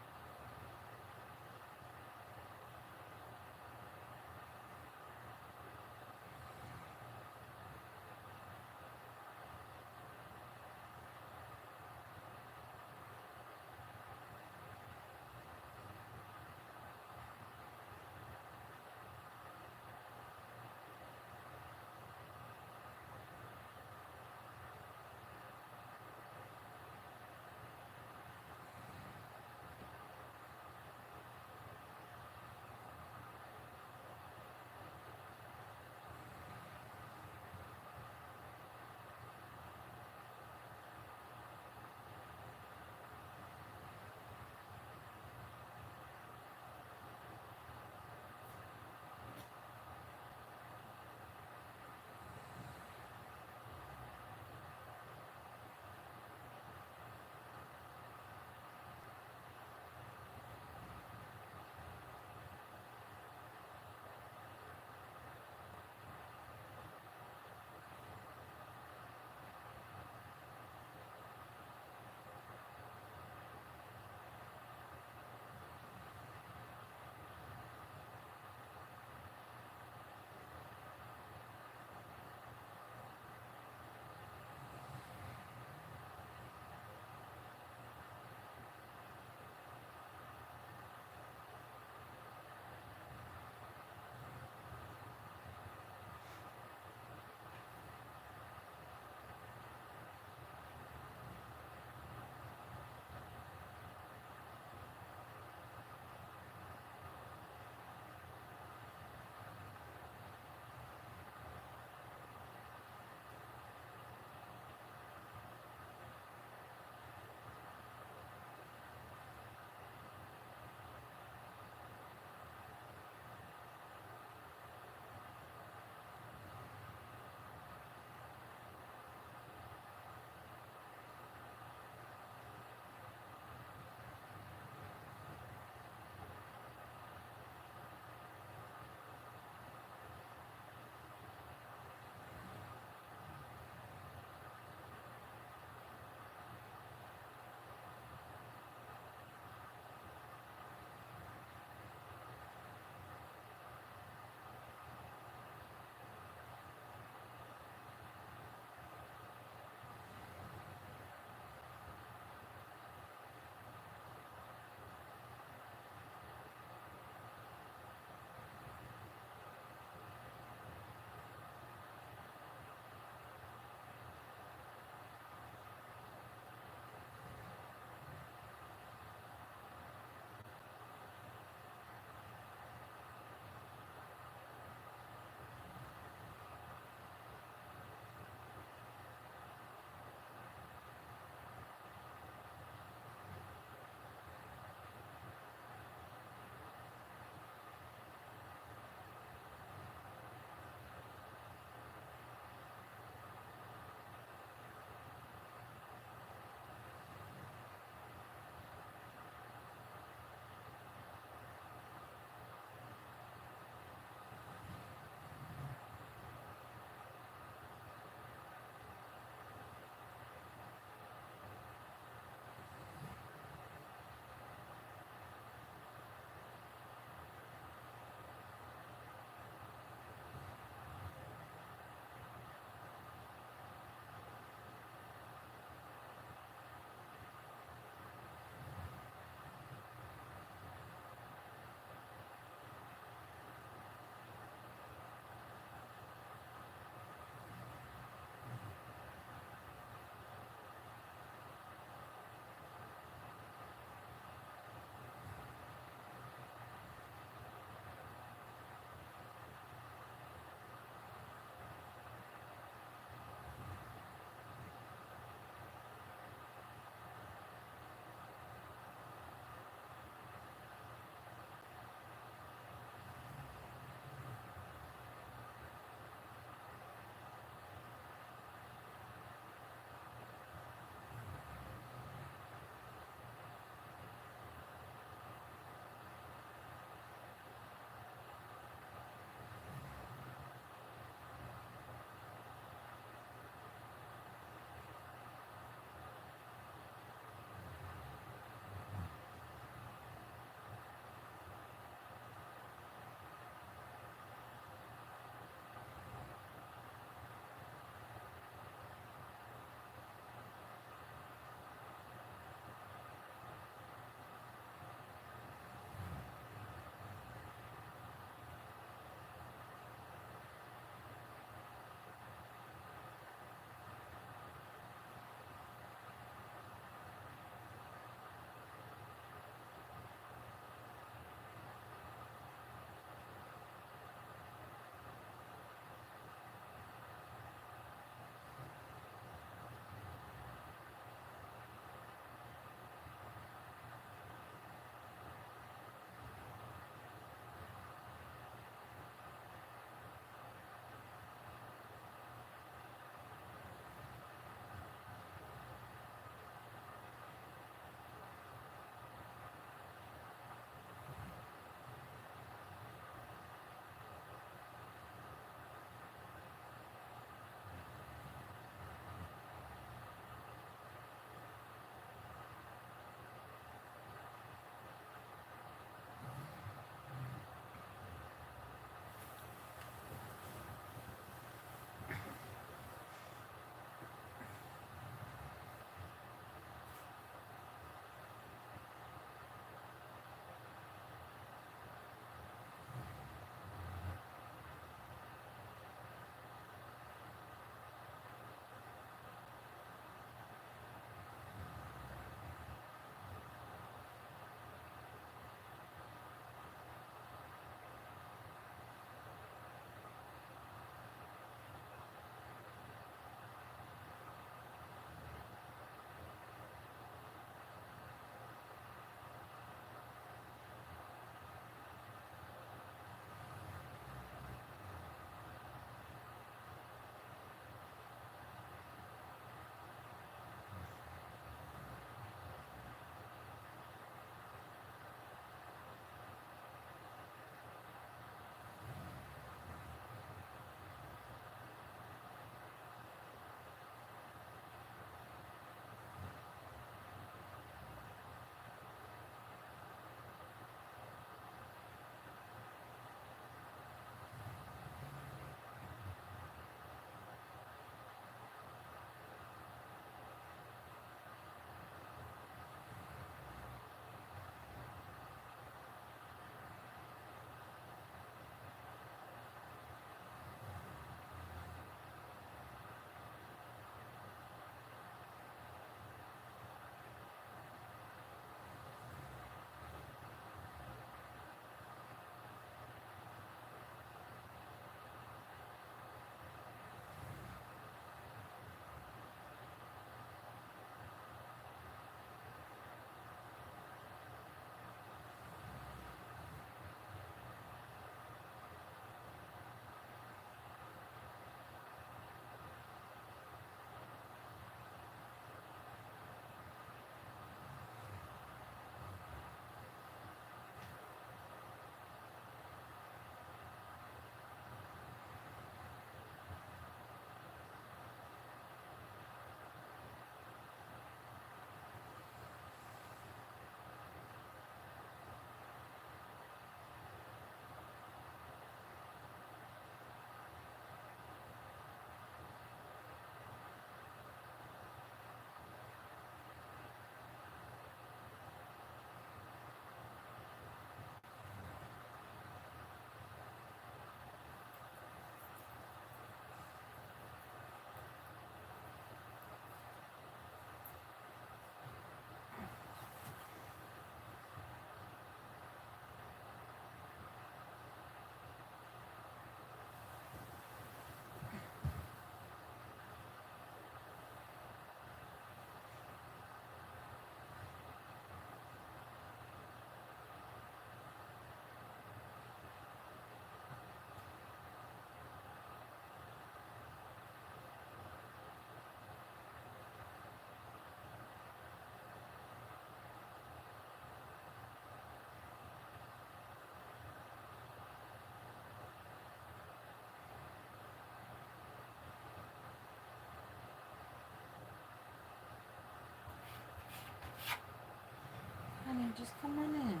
honey, just come on in.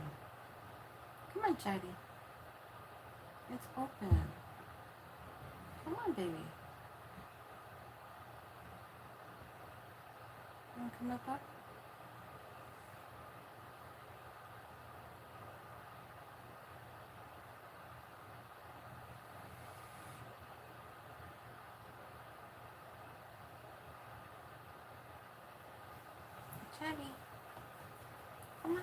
Come on, Chatty. It's open. Come on, baby. You want to come up? Chatty. Come on.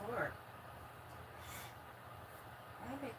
floor. Hi, baby.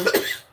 Ooh.